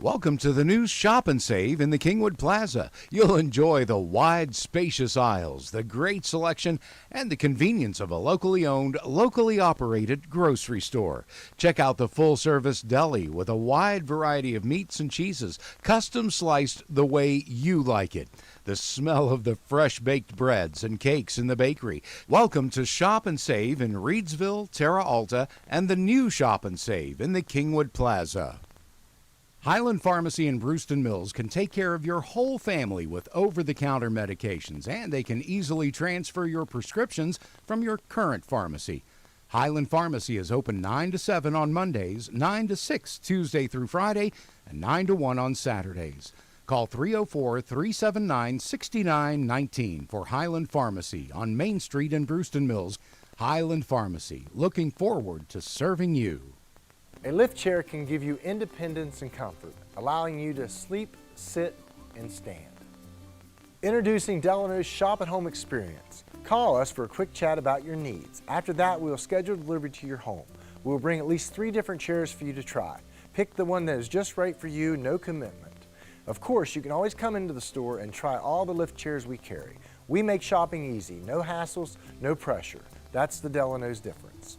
Welcome to the new Shop and Save in the Kingwood Plaza. You'll enjoy the wide, spacious aisles, the great selection, and the convenience of a locally owned, locally operated grocery store. Check out the full-service deli with a wide variety of meats and cheeses, custom sliced the way you like it. The smell of the fresh-baked breads and cakes in the bakery. Welcome to Shop and Save in Reedsville, Terra Alta, and the new Shop and Save in the Kingwood Plaza. Highland Pharmacy in Brewston Mills can take care of your whole family with over-the-counter medications, and they can easily transfer your prescriptions from your current pharmacy. Highland Pharmacy is open 9 to 7 on Mondays, 9 to 6 Tuesday through Friday, and 9 to 1 on Saturdays. Call 304-379-6919 for Highland Pharmacy on Main Street in Brewston Mills. Highland Pharmacy, looking forward to serving you. A lift chair can give you independence and comfort, allowing you to sleep, sit, and stand. Introducing Delano's Shop at Home experience. Call us for a quick chat about your needs. After that, we'll schedule delivery to your home. We'll bring at least 3 different chairs for you to try. Pick the one that is just right for you, no commitment. Of course, you can always come into the store and try all the lift chairs we carry. We make shopping easy, no hassles, no pressure. That's the Delano's difference.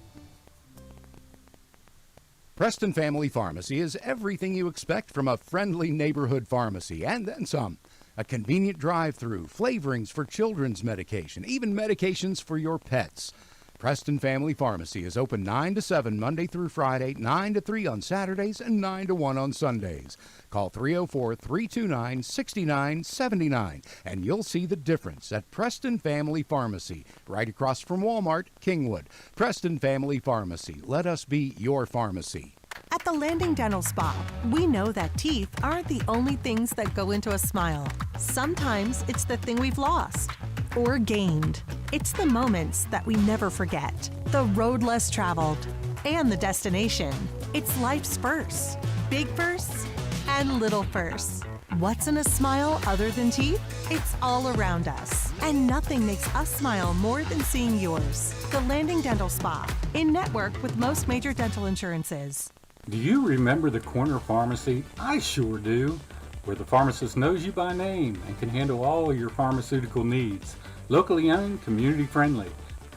Preston Family Pharmacy is everything you expect from a friendly neighborhood pharmacy, and then some. A convenient drive-through, flavorings for children's medication, even medications for your pets. Preston Family Pharmacy is open 9 to 7 Monday through Friday, 9 to 3 on Saturdays, and 9 to 1 on Sundays. Call 304-329-6979 and you'll see the difference at Preston Family Pharmacy, right across from Walmart, Kingwood. Preston Family Pharmacy. Let us be your pharmacy. At the Landing Dental Spa, we know that teeth aren't the only things that go into a smile. Sometimes it's the thing we've lost or gained. It's the moments that we never forget, the road less traveled, and the destination. It's life's firsts, big firsts and little firsts. What's in a smile other than teeth? It's all around us. And nothing makes us smile more than seeing yours. The Landing Dental Spa, in network with most major dental insurances. Do you remember the corner pharmacy? I sure do. Where the pharmacist knows you by name and can handle all your pharmaceutical needs. Locally owned, community friendly.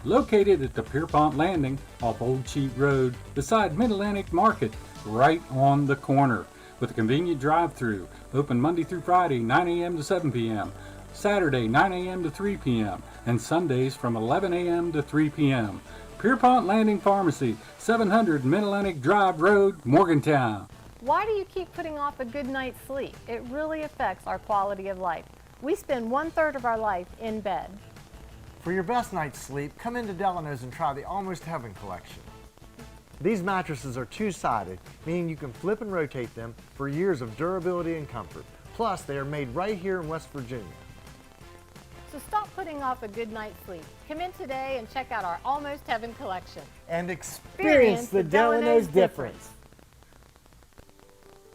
Located at the Pierpont Landing off Old Cheat Road beside Mid-Atlantic Market, right on the corner. With a convenient drive-through. Open Monday through Friday, 9 a.m. to 7 p.m. Saturday, 9 a.m. to 3 p.m. And Sundays from 11 a.m. to 3 p.m. Pierpont Landing Pharmacy, 700 Mid-Atlantic Drive Road, Morgantown. Why do you keep putting off a good night's sleep? It really affects our quality of life. We spend 1/3 of our life in bed. For your best night's sleep, come into Delano's and try the Almost Heaven collection. These mattresses are two-sided, meaning you can flip and rotate them for years of durability and comfort. Plus, they are made right here in West Virginia. So stop putting off a good night's sleep. Come in today and check out our Almost Heaven collection. And experience the Delano's difference.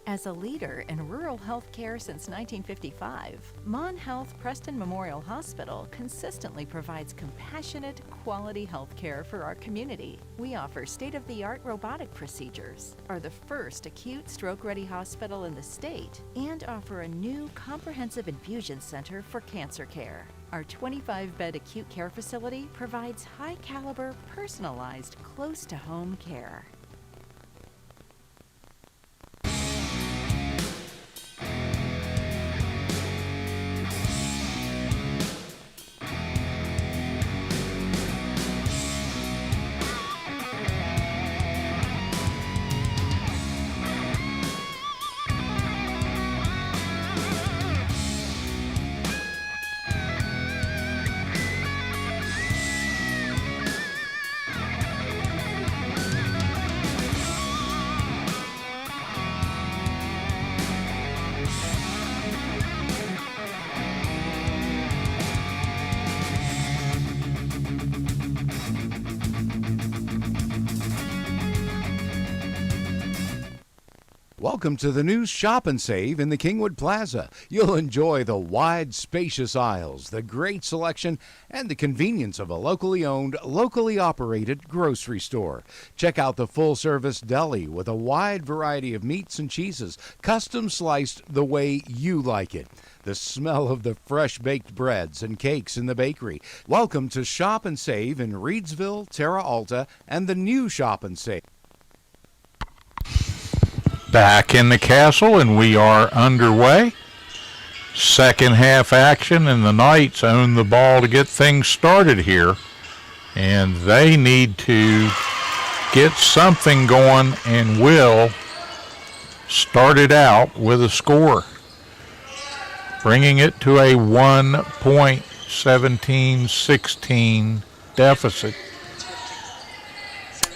As a leader in rural health care since 1955, Mon Health Preston Memorial Hospital consistently provides compassionate, quality health care for our community. We offer state-of-the-art robotic procedures, are the first acute stroke-ready hospital in the state, and offer a new comprehensive infusion center for cancer care. Our 25-bed acute care facility provides high-caliber, personalized, close-to-home care. Welcome to the new Shop and Save in the Kingwood Plaza. You'll enjoy the wide, spacious aisles, the great selection, and the convenience of a locally owned, locally operated grocery store. Check out the full-service deli with a wide variety of meats and cheeses, custom sliced the way you like it. The smell of the fresh baked breads and cakes in the bakery. Welcome to Shop and Save in Reedsville, Terra Alta, and the new Shop and Save. Back in the castle, and we are underway. Second half action, and the Knights own the ball to get things started here. And they need to get something going and will start it out with a score, bringing it to a 1.17-16 deficit.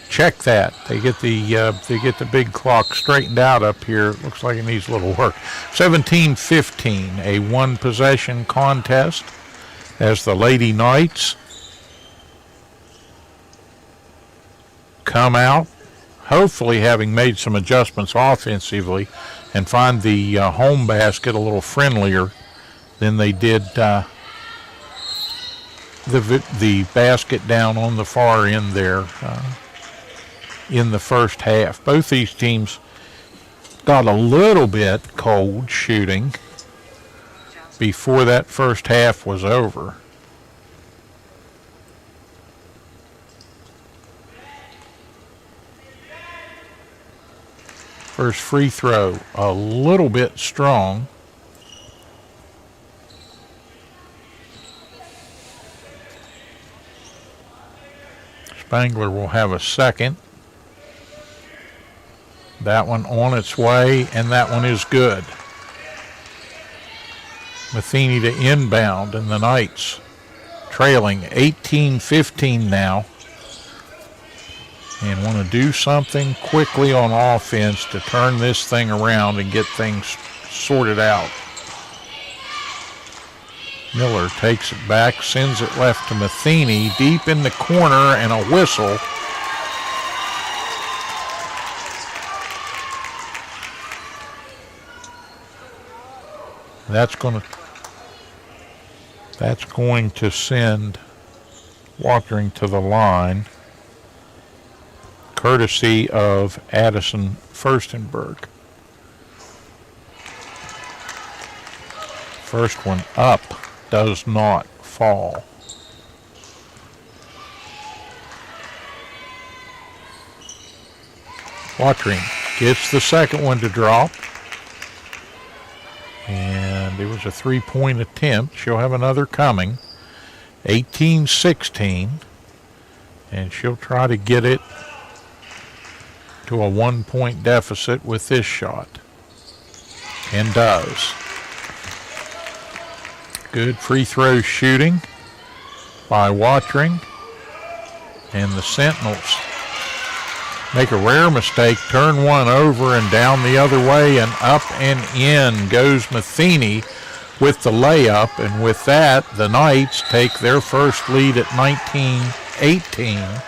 Check that. They get the big clock straightened out up here. It looks like it needs a little work. 17-15, a one-possession contest as the Lady Knights come out, hopefully having made some adjustments offensively, and find the home basket a little friendlier than they did the basket down on the far end there. In the first half. Both these teams got a little bit cold shooting before that first half was over. First free throw, a little bit strong. Spangler will have a second. That one on its way, and that one is good. Matheny to inbound, and the Knights trailing 18-15 now. And want to do something quickly on offense to turn this thing around and get things sorted out. Miller takes it back, sends it left to Matheny, deep in the corner, and a whistle. That's going to send Watering to the line, courtesy of Addison Furstenberg. First one up does not fall. Watering gets the second one to drop. And it was a three-point attempt. She'll have another coming. 18-16. And she'll try to get it to a 1-point deficit with this shot. And does. Good free throw shooting by Watering. And the Sentinels make a rare mistake, turn one over and down the other way, and up and in goes Matheny with the layup. And with that, the Knights take their first lead at 19-18.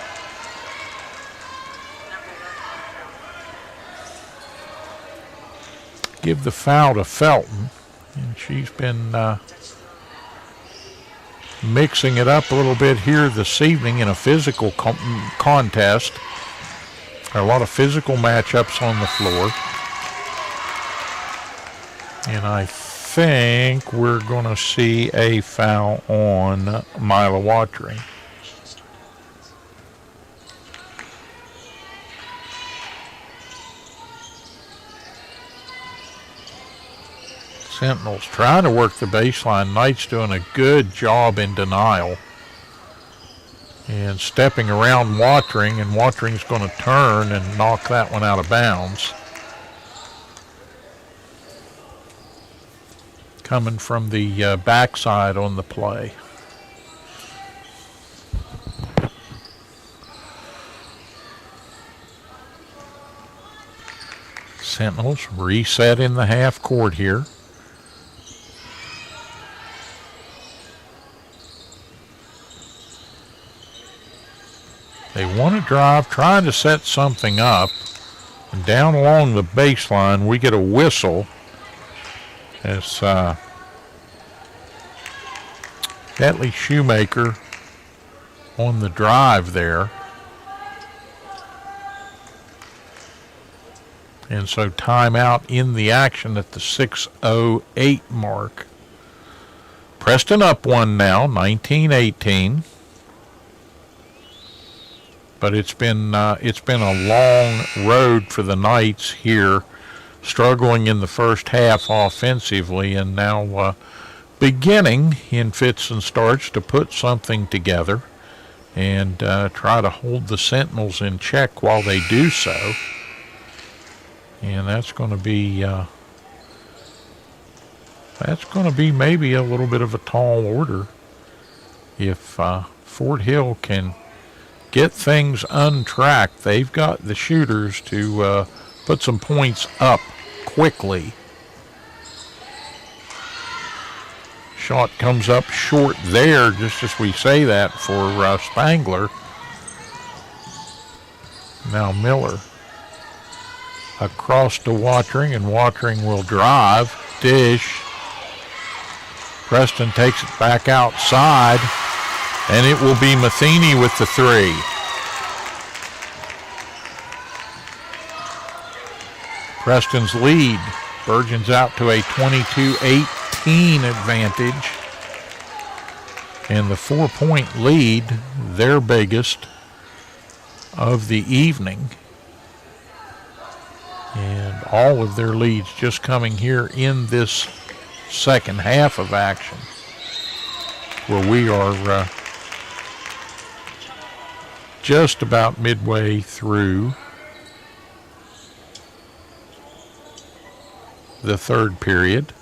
Give the foul to Felton, and she's been mixing it up a little bit here this evening in a physical contest. There are a lot of physical matchups on the floor. And I think we're going to see a foul on Mila Watering. Sentinels trying to work the baseline. Knights doing a good job in denial. And stepping around Watering, and Watering's going to turn and knock that one out of bounds. Coming from the backside on the play. Sentinels reset in the half court here. They want to drive, trying to set something up. And down along the baseline, we get a whistle as Tetley Shoemaker on the drive there. And so timeout in the action at the 6:08 mark. Preston up one now, 19-18. But it's been a long road for the Knights here, struggling in the first half offensively, and now beginning in fits and starts to put something together and try to hold the Sentinels in check while they do so. And that's going to be maybe a little bit of a tall order if Fort Hill can get things untracked. They've got the shooters to put some points up quickly. Shot comes up short there, just as we say that, for Spangler. Now Miller across to Watering, and Watering will drive, dish. Preston takes it back outside. And it will be Matheny with the three. Preston's lead burgeons out to a 22-18 advantage. And the 4-point lead, their biggest of the evening. And all of their leads just coming here in this second half of action, where we are just about midway through the third period.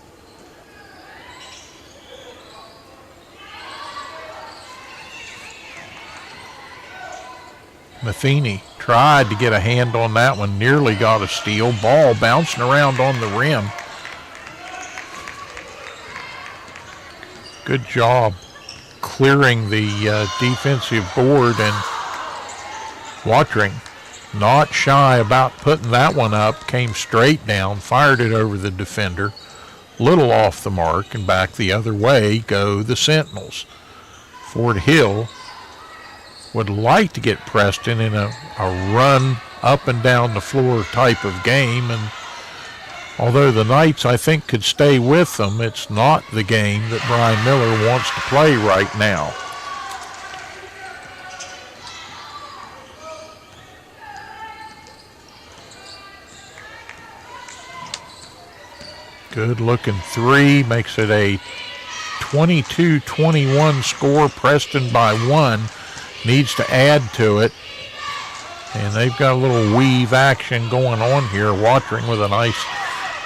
Matheny tried to get a hand on that one, nearly got a steal. Ball bouncing around on the rim. Good job clearing the defensive board, and Watring not shy about putting that one up, came straight down, fired it over the defender, little off the mark, and back the other way go the Sentinels. Fort Hill would like to get Preston in a run up and down the floor type of game, and although the Knights, I think, could stay with them, it's not the game that Brian Miller wants to play right now. Good looking three, makes it a 22-21 score. Preston by 1, needs to add to it. And they've got a little weave action going on here. Watering with a nice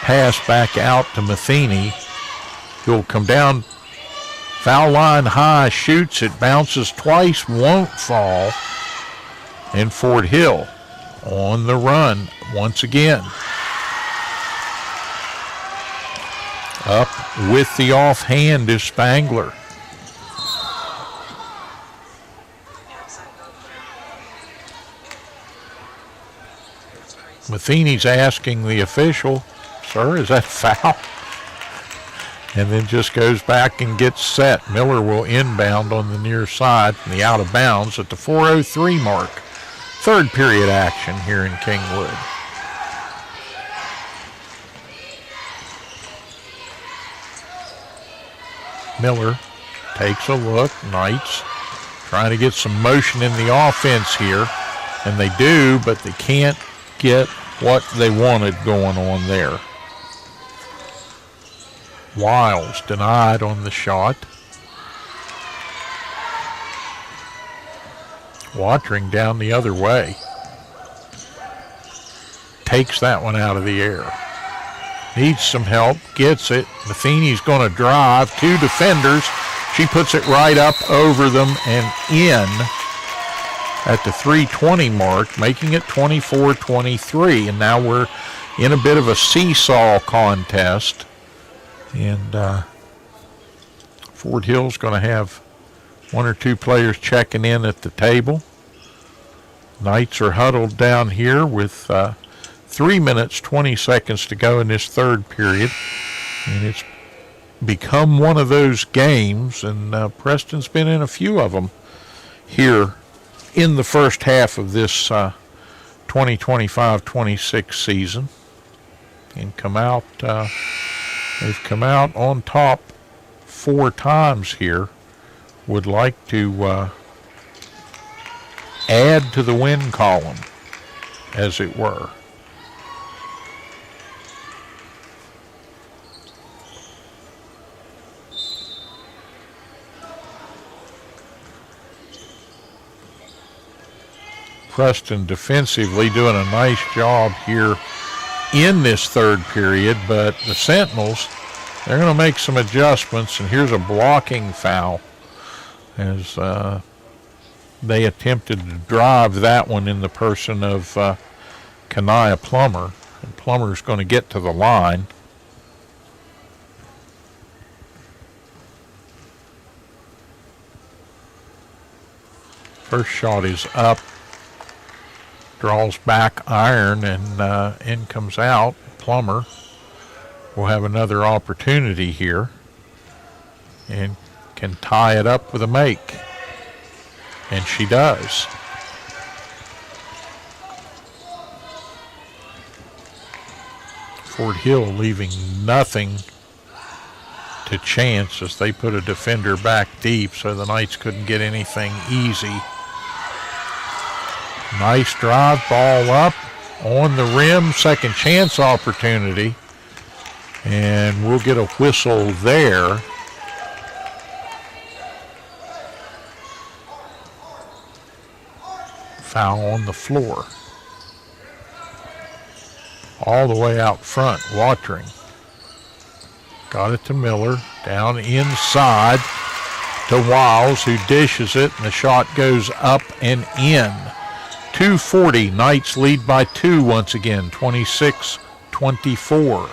pass back out to Matheny. He'll come down, foul line high, shoots it, bounces twice, won't fall. And Fort Hill on the run once again. Up with the offhand is Spangler. Matheny's asking the official, "Sir, is that foul?" And then just goes back and gets set. Miller will inbound on the near side from the out of bounds at the 4:03 mark. Third period action here in Kingwood. Miller takes a look. Knights trying to get some motion in the offense here. And they do, but they can't get what they wanted going on there. Wiles denied on the shot. Watering down the other way. Takes that one out of the air. Needs some help, gets it. Matheny's going to drive, 2 defenders. She puts it right up over them and in at the 3:20 mark, making it 24-23. And now we're in a bit of a seesaw contest. And Fort Hill's going to have 1 or 2 players checking in at the table. Knights are huddled down here with 3 minutes, 20 seconds to go in this third period. And it's become one of those games, and Preston's been in a few of them here in the first half of this 2025-26 season. And they've come out on top 4 times here. Would like to add to the win column, as it were. Preston defensively doing a nice job here in this third period, but the Sentinels, they're going to make some adjustments, and here's a blocking foul as they attempted to drive that one in the person of Kanaya Plummer, and Plummer's going to get to the line. First shot is up. Draws back iron, and in comes out. Plummer will have another opportunity here and can tie it up with a make. And she does. Fort Hill leaving nothing to chance as they put a defender back deep so the Knights couldn't get anything easy. Nice drive, ball up on the rim, second chance opportunity, and we'll get a whistle there. Foul on the floor. All the way out front, Watering. Got it to Miller, down inside to Wiles, who dishes it, and the shot goes up and in. 2:40, Knights lead by 2 once again, 26-24.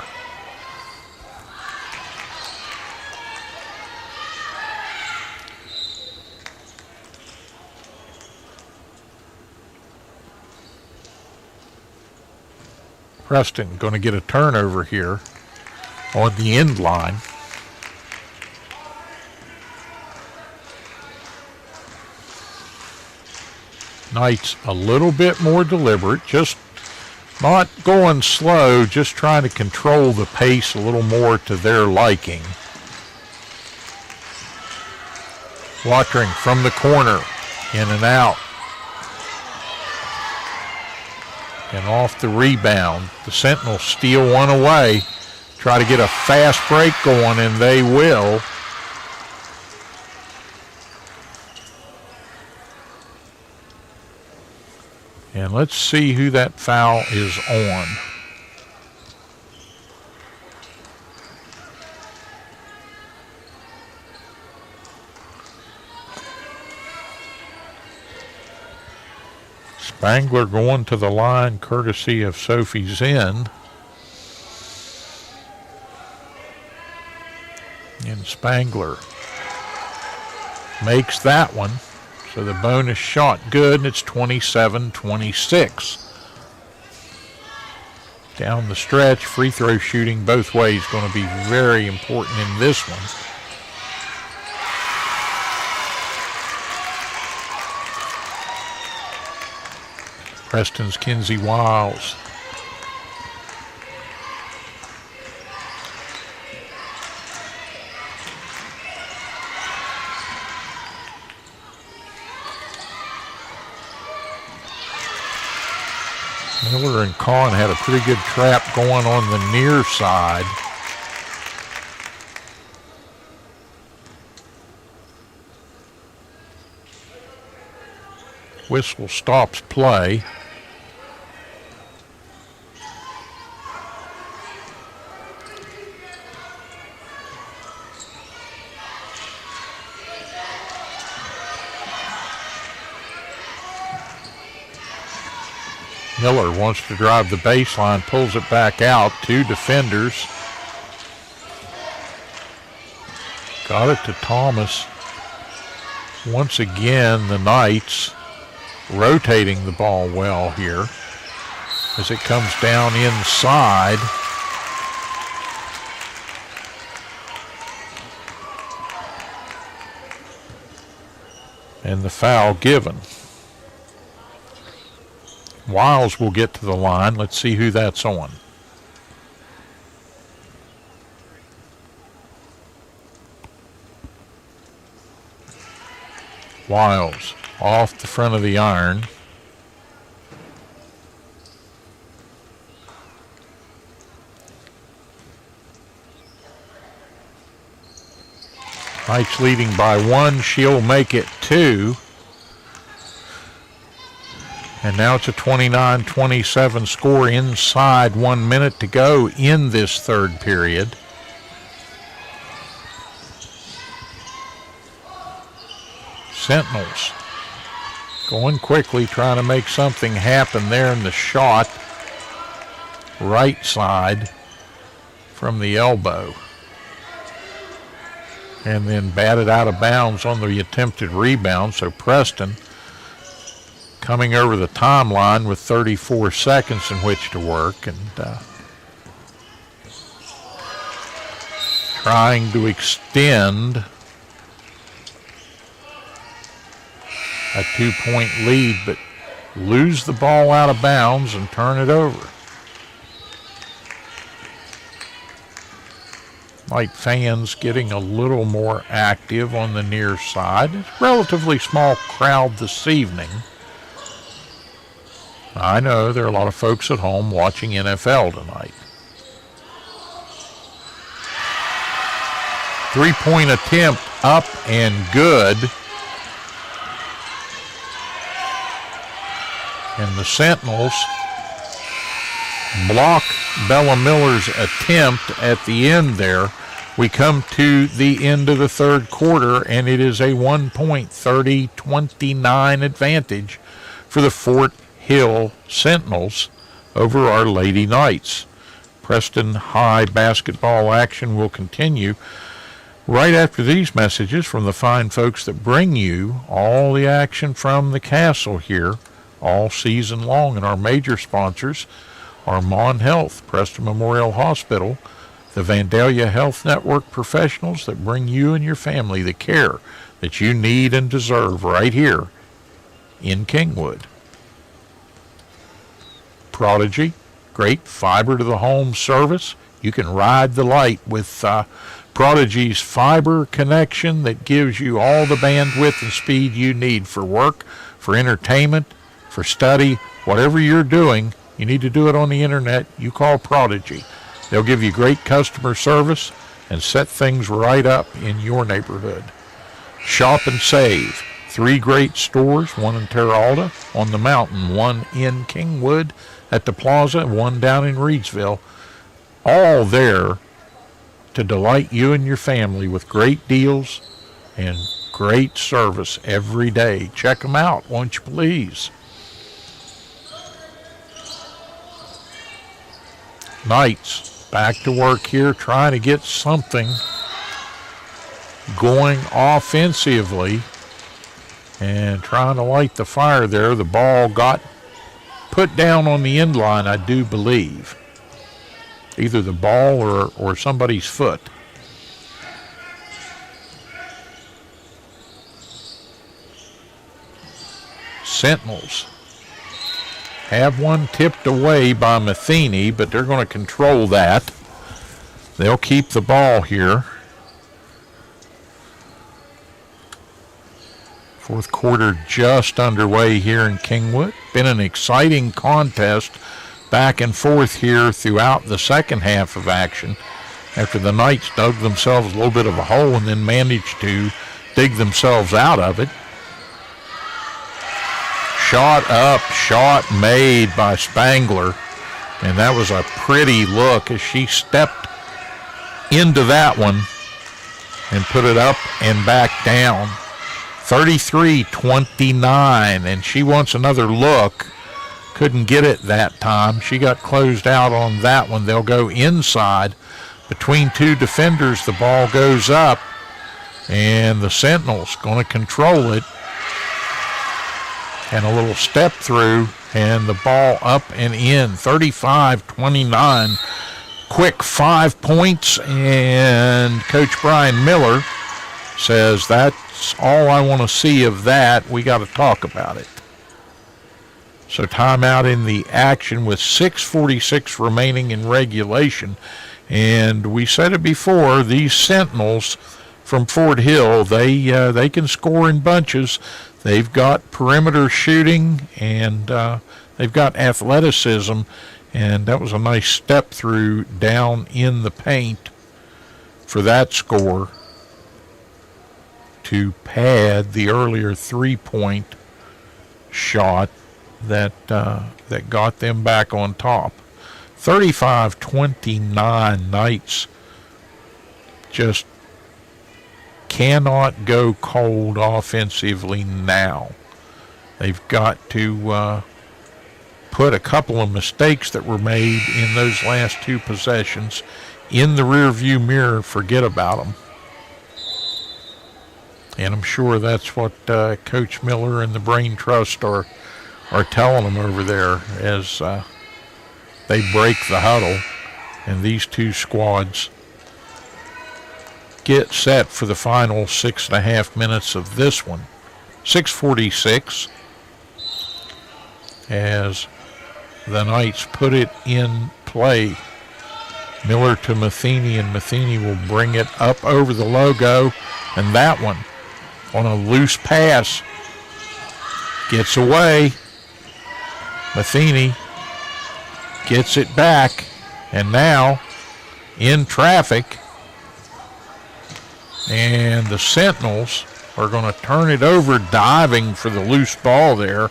Preston going to get a turnover here on the end line. Knights a little bit more deliberate, just not going slow, just trying to control the pace a little more to their liking. Watering from the corner, in and out. And off the rebound, the Sentinels steal one away, try to get a fast break going, and they will. And let's see who that foul is on. Spangler going to the line courtesy of Sophie Zinn. And Spangler makes that one. So the bonus shot good, and it's 27-26. Down the stretch, free throw shooting both ways going to be very important in this one. Preston's Kinsey Wiles. Miller and Kahn had a pretty good trap going on the near side. Whistle stops play. Miller wants to drive the baseline, pulls it back out. 2 defenders. Got it to Thomas. Once again, the Knights rotating the ball well here as it comes down inside. And the foul given. Wiles will get to the line. Let's see who that's on. Wiles off the front of the iron. Knights leading by 1. She'll make it 2. And now it's a 29-27 score inside 1 minute to go in this third period. Sentinels going quickly, trying to make something happen there in the shot. Right side from the elbow. And then batted out of bounds on the attempted rebound. So Preston coming over the timeline with 34 seconds in which to work, and trying to extend a 2-point lead, but lose the ball out of bounds and turn it over. Like fans getting a little more active on the near side. It's a relatively small crowd this evening. I know there are a lot of folks at home watching NFL tonight. 3-point attempt up and good. And the Sentinels block Bella Miller's attempt at the end there. We come to the end of the third quarter, and it is a 1-point 30-29 advantage for the Fort Hill Sentinels over our Lady Knights. Preston High basketball action will continue right after these messages from the fine folks that bring you all the action from the castle here all season long. And our major sponsors are Mon Health, Preston Memorial Hospital, the Vandalia Health Network professionals that bring you and your family the care that you need and deserve right here in Kingwood. Prodigy, great fiber to the home service. You can ride the light with Prodigy's fiber connection that gives you all the bandwidth and speed you need for work, for entertainment, for study, whatever you're doing. You need to do it on the internet. You call Prodigy. They'll give you great customer service and set things right up in your neighborhood. Shop and save. 3 great stores, one in Terra Alta on the mountain, one in Kingwood at the plaza, one down in Reedsville. All there to delight you and your family with great deals and great service every day. Check them out, won't you please? Knights back to work here, trying to get something going offensively and trying to light the fire there. The ball got put down on the end line, I do believe. Either the ball or somebody's foot. Sentinels have one tipped away by Matheny, but they're going to control that. They'll keep the ball here. Fourth quarter just underway here in Kingwood. Been an exciting contest back and forth here throughout the second half of action after the Knights dug themselves a little bit of a hole and then managed to dig themselves out of it. Shot up, shot made by Spangler, and that was a pretty look as she stepped into that one and put it up and back down. 33-29, and she wants another look. Couldn't get it that time. She got closed out on that one. They'll go inside between 2 defenders. The ball goes up, and the Sentinels going to control it. And a little step through, and the ball up and in. 35-29. Quick 5 points, and Coach Brian Miller says that's all I want to see of that. We got to talk about it. So timeout in the action with 6:46 remaining in regulation. And we said it before, these Sentinels from Fort Hill, they can score in bunches. They've got perimeter shooting, and they've got athleticism, and that was a nice step through down in the paint for that score to pad the earlier 3-point shot that got them back on top. 35-29, Knights just cannot go cold offensively now. They've got to put a couple of mistakes that were made in those last 2 possessions in the rearview mirror, forget about them. And I'm sure that's what Coach Miller and the Brain Trust are telling them over there as they break the huddle and these 2 squads get set for the final 6.5 minutes of this one. 6:46 as the Knights put it in play. Miller to Matheny, and Matheny will bring it up over the logo, and that one on a loose pass gets away. Matheny gets it back, and now in traffic, and the Sentinels are going to turn it over. Diving for the loose ball there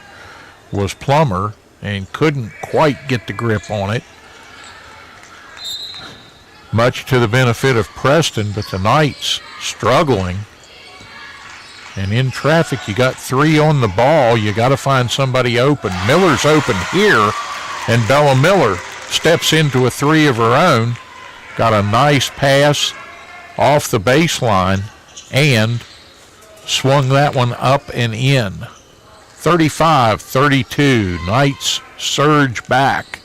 was Plummer, and couldn't quite get the grip on it. Much to the benefit of Preston, but the Knights struggling. And in traffic, you got 3 on the ball. You got to find somebody open. Miller's open here, and Bella Miller steps into a 3 of her own. Got a nice pass off the baseline and swung that one up and in. 35-32. Knights surge back.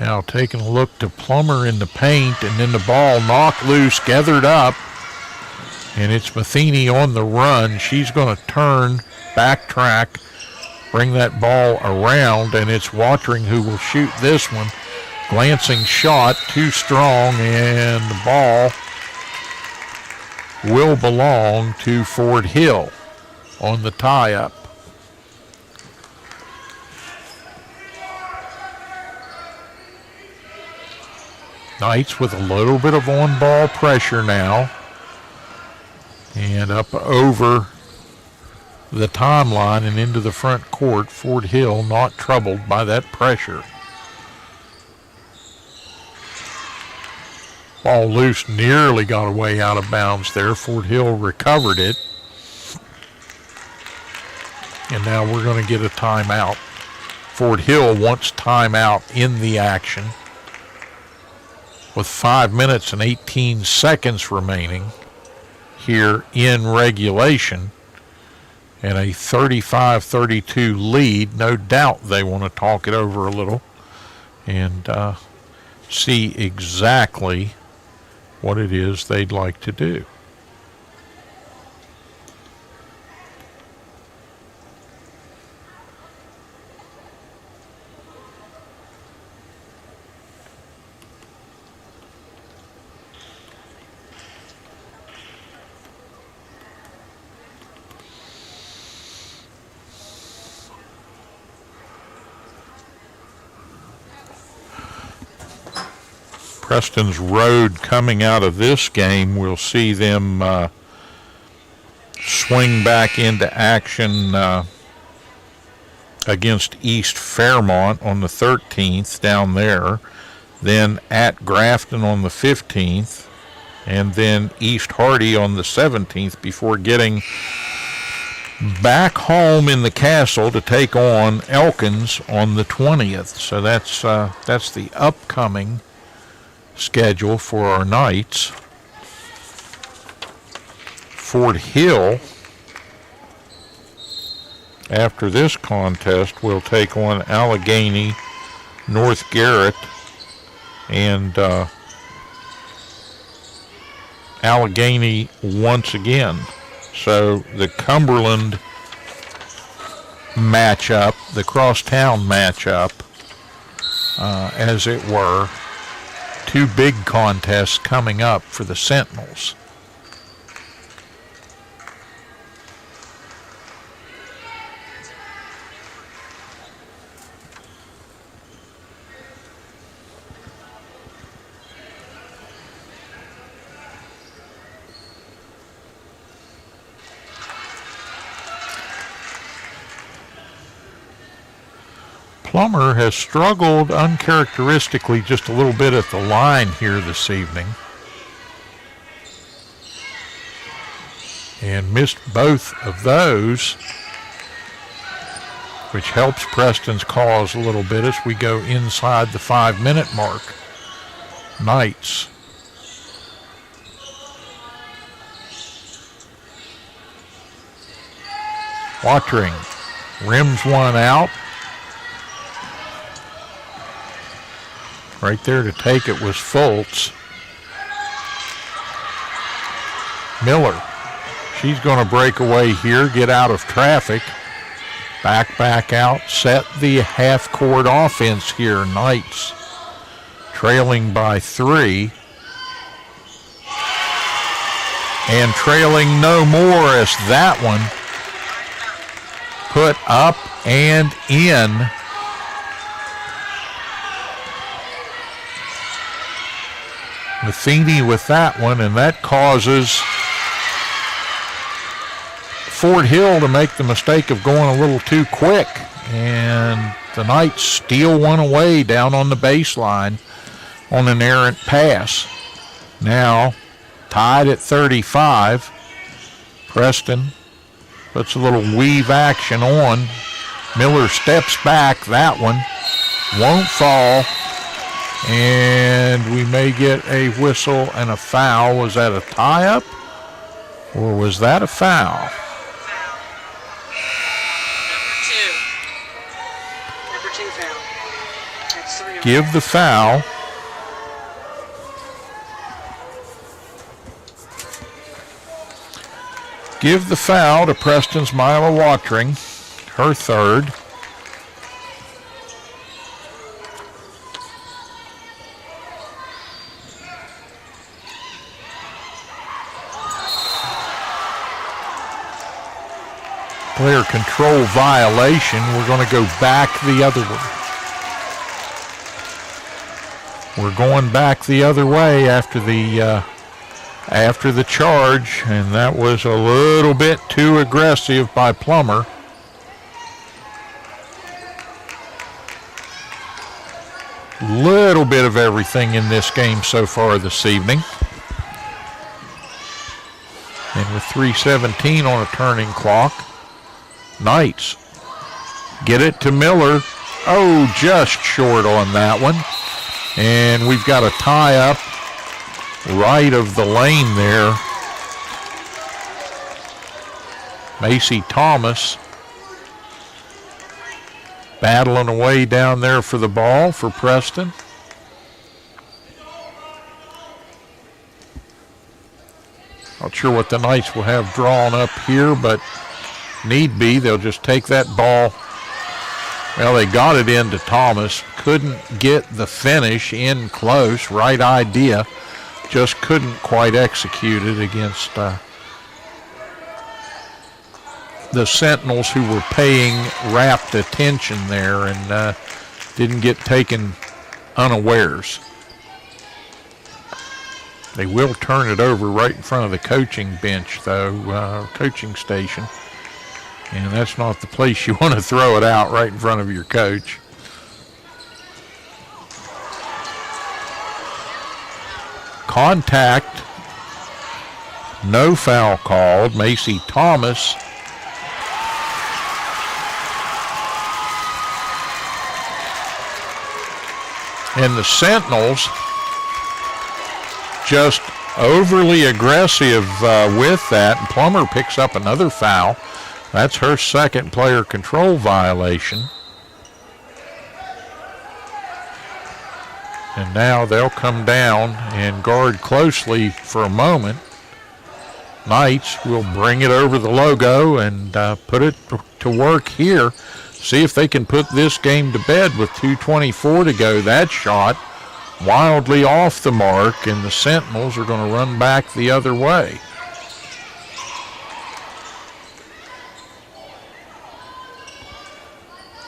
Now taking a look to Plummer in the paint, and then the ball knocked loose, gathered up, and it's Matheny on the run. She's going to turn, backtrack, bring that ball around, and it's Watering who will shoot this one. Glancing shot, too strong, and the ball will belong to Fort Hill on the tie-up. Knights with a little bit of on-ball pressure now. And up over the timeline and into the front court. Fort Hill not troubled by that pressure. Ball loose, nearly got away out of bounds there. Fort Hill recovered it. And now we're going to get a timeout. Fort Hill wants timeout in the action. With 5 minutes and 18 seconds remaining here in regulation and a 35-32 lead. No doubt they want to talk it over a little and see exactly what it is they'd like to do. Preston's road coming out of this game, we'll see them swing back into action against East Fairmont on the 13th down there, then at Grafton on the 15th, and then East Hardy on the 17th before getting back home in the castle to take on Elkins on the 20th. So that's the upcoming schedule for our Knights. Fort Hill, after this contest, will take on Allegheny, North Garrett, and Allegheny once again. So the Cumberland matchup, the crosstown matchup, as it were, 2 big contests coming up for the Sentinels. Plummer has struggled uncharacteristically just a little bit at the line here this evening. And missed both of those, which helps Preston's cause a little bit as we go inside the 5-minute mark. Knights. Watering rims one out. Right there to take it was Fultz. Miller. She's going to break away here, get out of traffic. Back out, set the half-court offense here. Knights trailing by 3. And trailing no more as that one put up and in. Matheny with that one, and that causes Fort Hill to make the mistake of going a little too quick, and the Knights steal one away down on the baseline on an errant pass. Now tied at 35. Preston puts a little weave action on. Miller steps back. That one won't fall. And we may get a whistle and a foul. Was that a tie-up? Or was that a foul? Number two foul. That's 3 on. Give the foul. Give the foul to Preston's Mila Watering, her third. Player control violation. We're going to go back the other way. We're going back the other way after the charge, and that was a little bit too aggressive by Plummer. Little bit of everything in this game so far this evening. And with 3:17 on a turning clock, Knights get it to Miller. Oh, just short on that one. And we've got a tie-up right of the lane there. Macy Thomas battling away down there for the ball for Preston. Not sure what the Knights will have drawn up here, but need be, they'll just take that ball. Well, they got it into Thomas. Couldn't get the finish in close. Right idea. Just couldn't quite execute it against the Sentinels, who were paying rapt attention there and didn't get taken unawares. They will turn it over right in front of the coaching bench, though, coaching station. And that's not the place you want to throw it out, right in front of your coach. Contact. No foul called. Macy Thomas and the Sentinels just overly aggressive with that. And Plummer picks up another foul. That's her second player control violation. And now they'll come down and guard closely for a moment. Knights will bring it over the logo and put it to work here. See if they can put this game to bed with 2:24 to go. That shot wildly off the mark, and the Sentinels are going to run back the other way.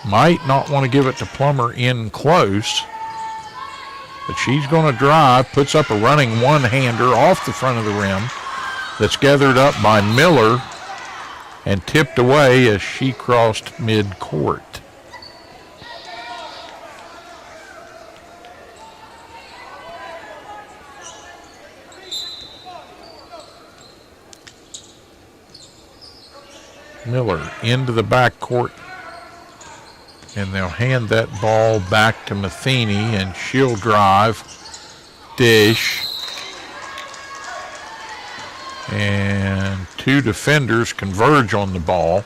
Might not want to give it to Plummer in close, but she's going to drive, puts up a running one-hander off the front of the rim that's gathered up by Miller and tipped away as she crossed mid-court. Miller into the backcourt. And they'll hand that ball back to Matheny, and she'll drive, dish. And two defenders converge on the ball.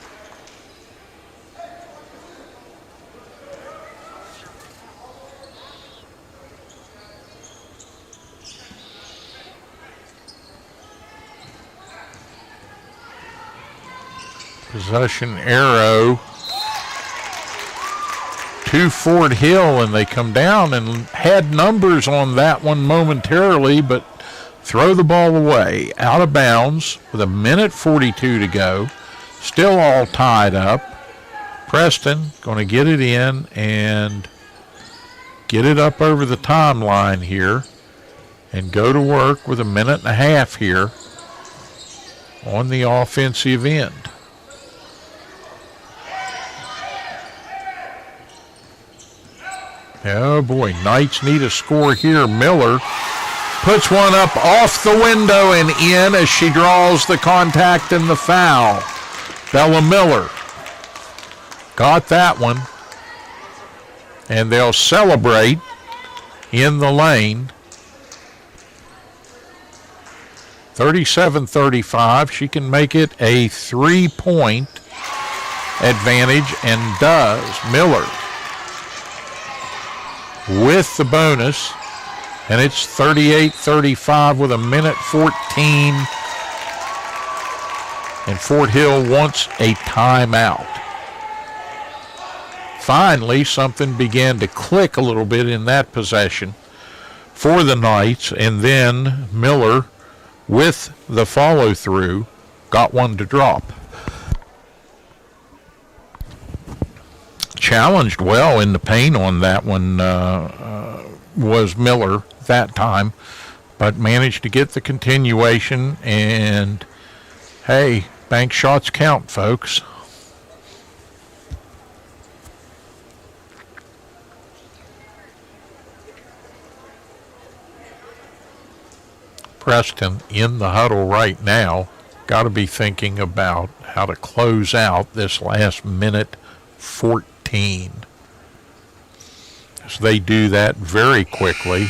Possession arrow to Fort Hill, and they come down and had numbers on that one momentarily, but throw the ball away out of bounds with 1:42 to go. Still all tied up. Preston going to get it in and get it up over the timeline here and go to work with 1.5 minutes here on the offensive end. Oh boy, Knights need a score here. Miller puts one up off the window and in as she draws the contact and the foul. Bella Miller got that one. And they'll celebrate in the lane. 37-35. She can make it a 3-point advantage and does. Miller with the bonus, and it's 38-35 with a minute 14, and Fort Hill wants a timeout. Finally, something began to click a little bit in that possession for the Knights, and then Miller, with the follow-through, got one to drop. Challenged well in the paint on that one was Miller that time, but managed to get the continuation, and hey, bank shots count, folks. Preston in the huddle right now, got to be thinking about how to close out this last minute 14. As they do that very quickly,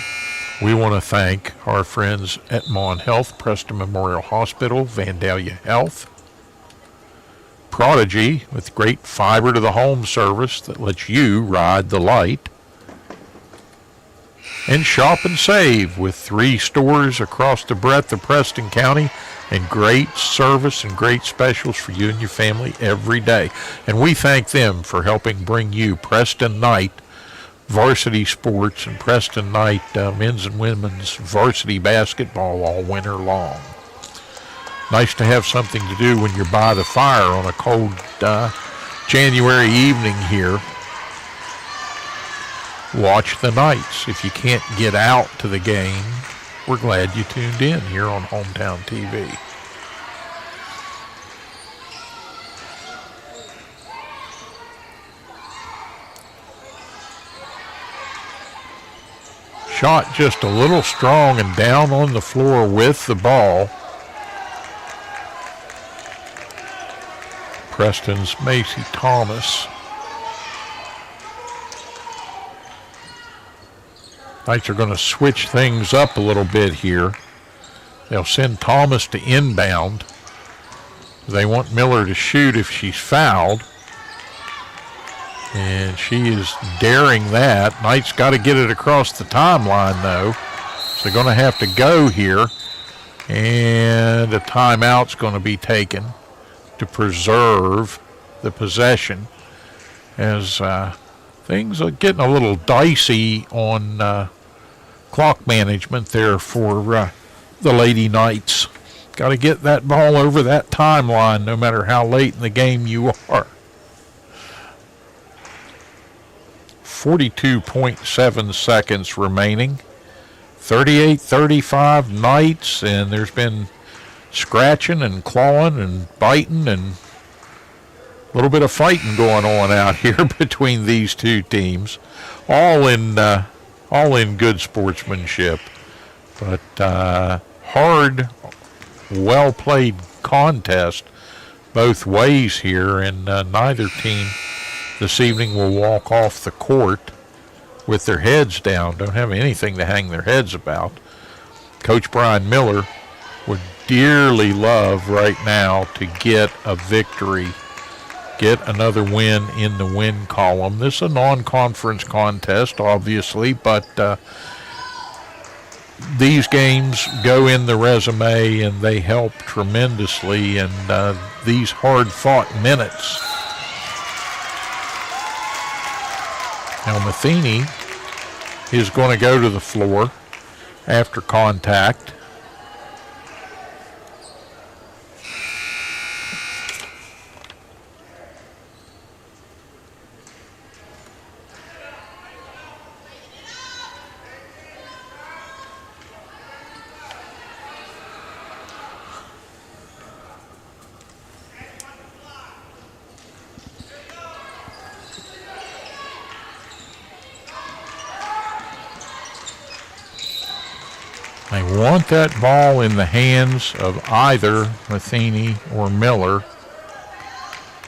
we want to thank our friends at Mon Health, Preston Memorial Hospital, Vandalia Health, Prodigy with great fiber to the home service that lets you ride the light, and Shop and Save with 3 stores across the breadth of Preston County and great service and great specials for you and your family every day. And we thank them for helping bring you Preston Knight varsity sports and Preston Knight men's and women's varsity basketball all winter long. Nice to have something to do when you're by the fire on a cold January evening here. Watch the Knights. If you can't get out to the game, we're glad you tuned in here on Hometown TV. Shot just a little strong and down on the floor with the ball. Preston's Macy Thomas. Knights are going to switch things up a little bit here. They'll send Thomas to inbound. They want Miller to shoot if she's fouled. And she is daring that. Knights got to get it across the timeline, though. So they're going to have to go here. And a timeout's going to be taken to preserve the possession, as things are getting a little dicey on clock management there for the Lady Knights. Got to get that ball over that timeline no matter how late in the game you are. 42.7 seconds remaining. 38-35 Knights, and there's been scratching and clawing and biting and a little bit of fighting going on out here between these two teams, all in good sportsmanship, but hard, well played contest both ways here, and neither team this evening will walk off the court with their heads down, don't have anything to hang their heads about. Coach Brian Miller would dearly love right now to get a victory, get another win in the win column. This is a non-conference contest, obviously, but these games go in the resume and they help tremendously in these hard-fought minutes. Now Matheny is going to go to the floor after contact. They want that ball in the hands of either Matheny or Miller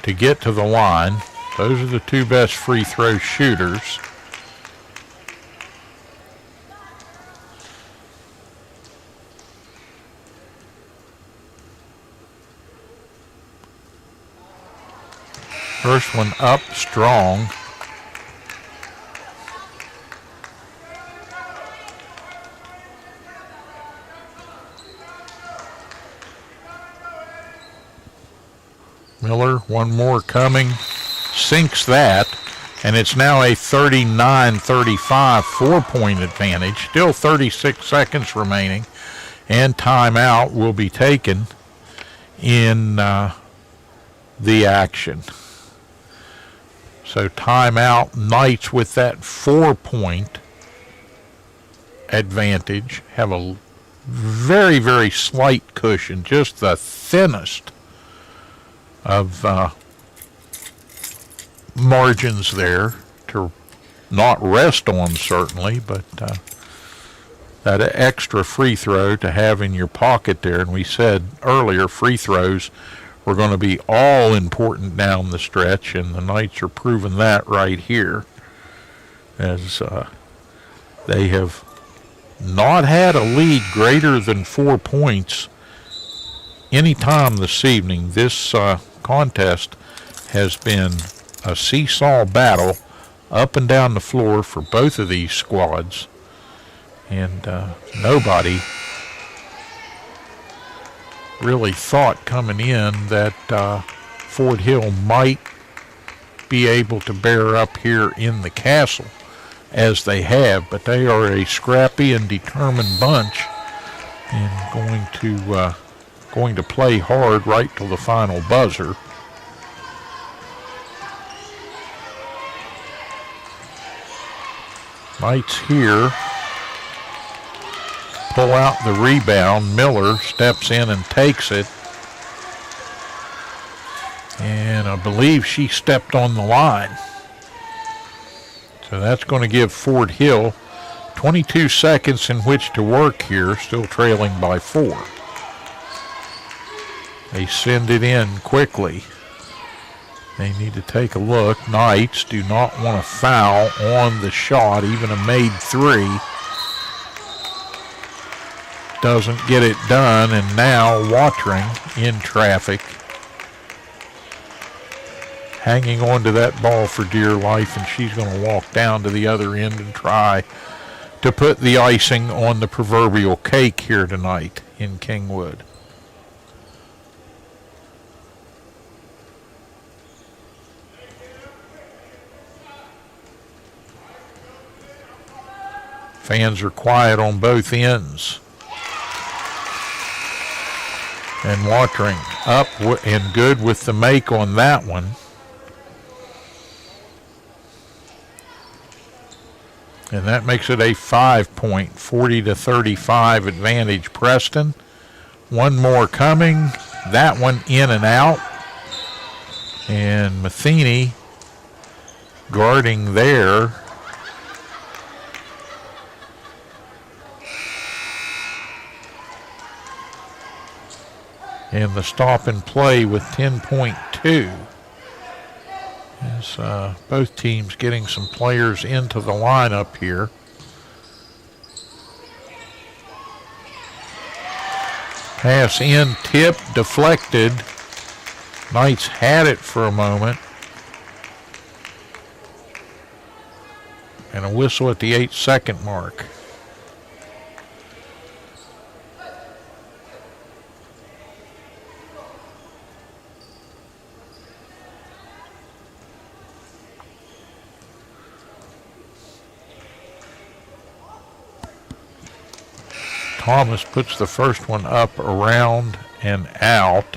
to get to the line. Those are the two best free throw shooters. First one up strong. Miller, one more coming, sinks that, and it's now a 39-35 four-point advantage. Still 36 seconds remaining, and timeout will be taken in the action. So timeout, Knights with that 4-point advantage have a very, very slight cushion, just the thinnest of margins there to not rest on, certainly, but that extra free throw to have in your pocket there. And we said earlier free throws were going to be all important down the stretch, and the Knights are proving that right here, as they have not had a lead greater than 4 points any time this evening. This contest has been a seesaw battle up and down the floor for both of these squads, and nobody really thought coming in that Fort Hill might be able to bear up here in the castle as they have, but they are a scrappy and determined bunch and going to play hard right till the final buzzer. Knights here pull out the rebound. Miller steps in and takes it, and I believe she stepped on the line. So that's going to give Fort Hill 22 seconds in which to work here, still trailing by 4. They send it in quickly. They need to take a look. Knights do not want to foul on the shot. Even a made 3 doesn't get it done, and now Watering in traffic, hanging on to that ball for dear life, and she's going to walk down to the other end and try to put the icing on the proverbial cake here tonight in Kingwood. Fans are quiet on both ends. And Watering up and good with the make on that one. And that makes it a 5-point, 40-35 advantage Preston. One more coming. That one in and out. And Matheny guarding there. And the stop and play with 10.2. As both teams getting some players into the lineup here. Pass in, tip, deflected. Knights had it for a moment. And a whistle at the 8-second mark. Thomas puts the first one up, around, and out.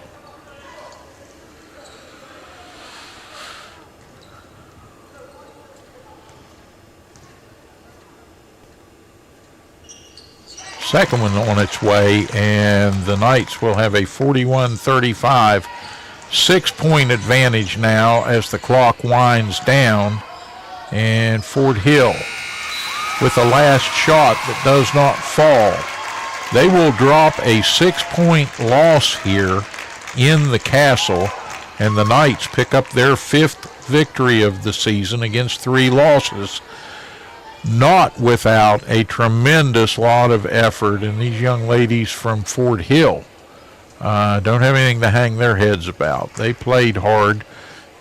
Second one on its way, and the Knights will have a 41-35 6-point advantage now as the clock winds down. And Fort Hill with the last shot that does not fall. They will drop a 6-point loss here in the Castle, and the Knights pick up their 5th victory of the season against 3 losses, not without a tremendous lot of effort. And these young ladies from Fort Hill don't have anything to hang their heads about. They played hard.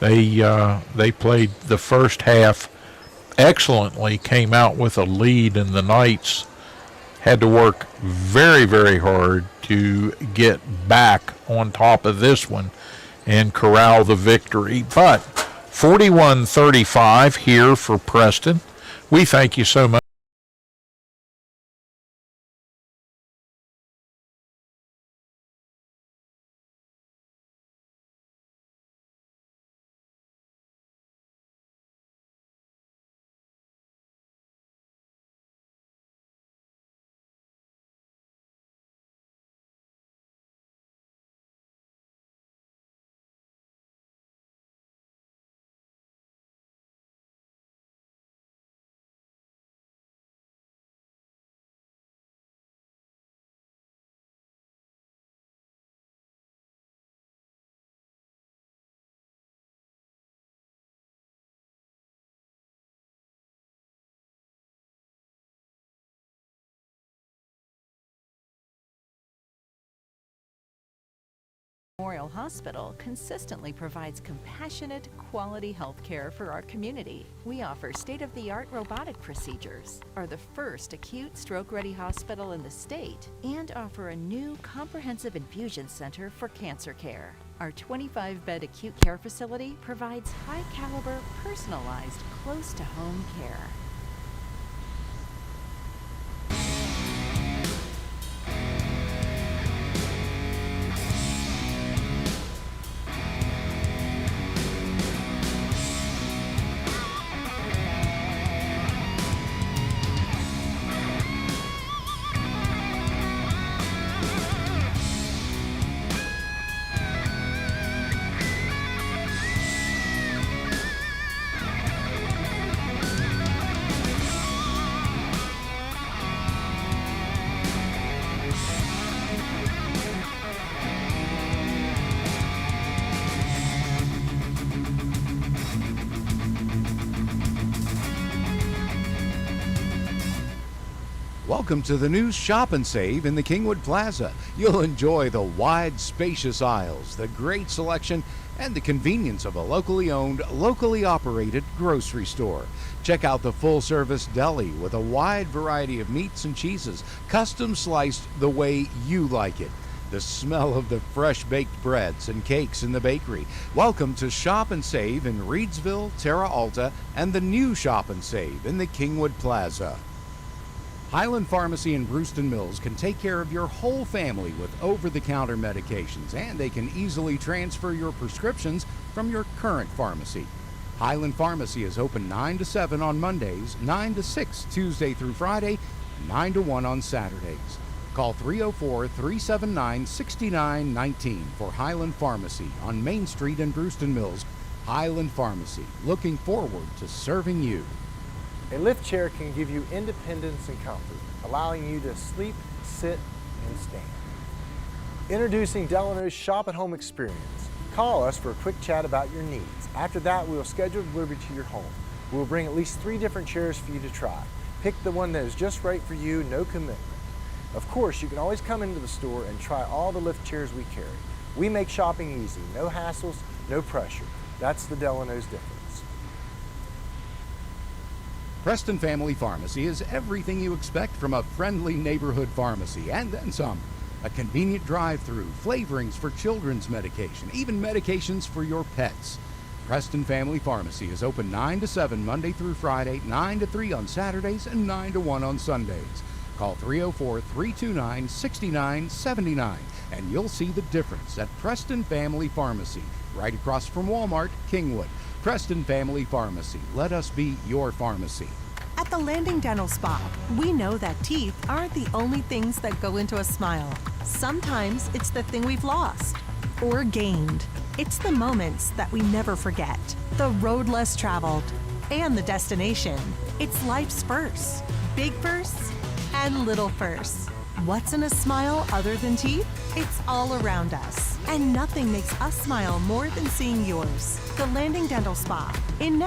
They played the first half excellently, came out with a lead, and the Knights had to work very, very hard to get back on top of this one and corral the victory. But 41-35 here for Preston. We thank you so much. Memorial Hospital consistently provides compassionate, quality health care for our community. We offer state-of-the-art robotic procedures, are the first acute stroke-ready hospital in the state, and offer a new comprehensive infusion center for cancer care. Our 25-bed acute care facility provides high-caliber, personalized, close-to-home care. Welcome to the new Shop and Save in the Kingwood Plaza. You'll enjoy the wide, spacious aisles, the great selection, and the convenience of a locally owned, locally operated grocery store. Check out the full-service deli with a wide variety of meats and cheeses, custom sliced the way you like it. The smell of the fresh baked breads and cakes in the bakery. Welcome to Shop and Save in Reedsville, Terra Alta, and the new Shop and Save in the Kingwood Plaza. Highland Pharmacy in Brewston Mills can take care of your whole family with over-the-counter medications, and they can easily transfer your prescriptions from your current pharmacy. Highland Pharmacy is open 9 to 7 on Mondays, 9 to 6 Tuesday through Friday, and 9 to 1 on Saturdays. Call 304-379-6919 for Highland Pharmacy on Main Street in Brewston Mills. Highland Pharmacy, looking forward to serving you. A lift chair can give you independence and comfort, allowing you to sleep, sit, and stand. Introducing Delano's Shop at Home experience. Call us for a quick chat about your needs. After that, we will schedule delivery to your home. We will bring at least 3 different chairs for you to try. Pick the one that is just right for you, no commitment. Of course, you can always come into the store and try all the lift chairs we carry. We make shopping easy, no hassles, no pressure. That's the Delano's difference. Preston Family Pharmacy is everything you expect from a friendly neighborhood pharmacy, and then some. A convenient drive-through, flavorings for children's medication, even medications for your pets. Preston Family Pharmacy is open 9 to 7 Monday through Friday, 9 to 3 on Saturdays, and 9 to 1 on Sundays. Call 304-329-6979, and you'll see the difference at Preston Family Pharmacy, right across from Walmart, Kingwood. Preston Family Pharmacy. Let us be your pharmacy. At the Landing Dental Spa, we know that teeth aren't the only things that go into a smile. Sometimes it's the thing we've lost or gained. It's the moments that we never forget, the road less traveled, and the destination. It's life's firsts, big firsts and little firsts. What's in a smile other than teeth? It's all around us. And nothing makes us smile more than seeing yours. The Landing Dental Spa in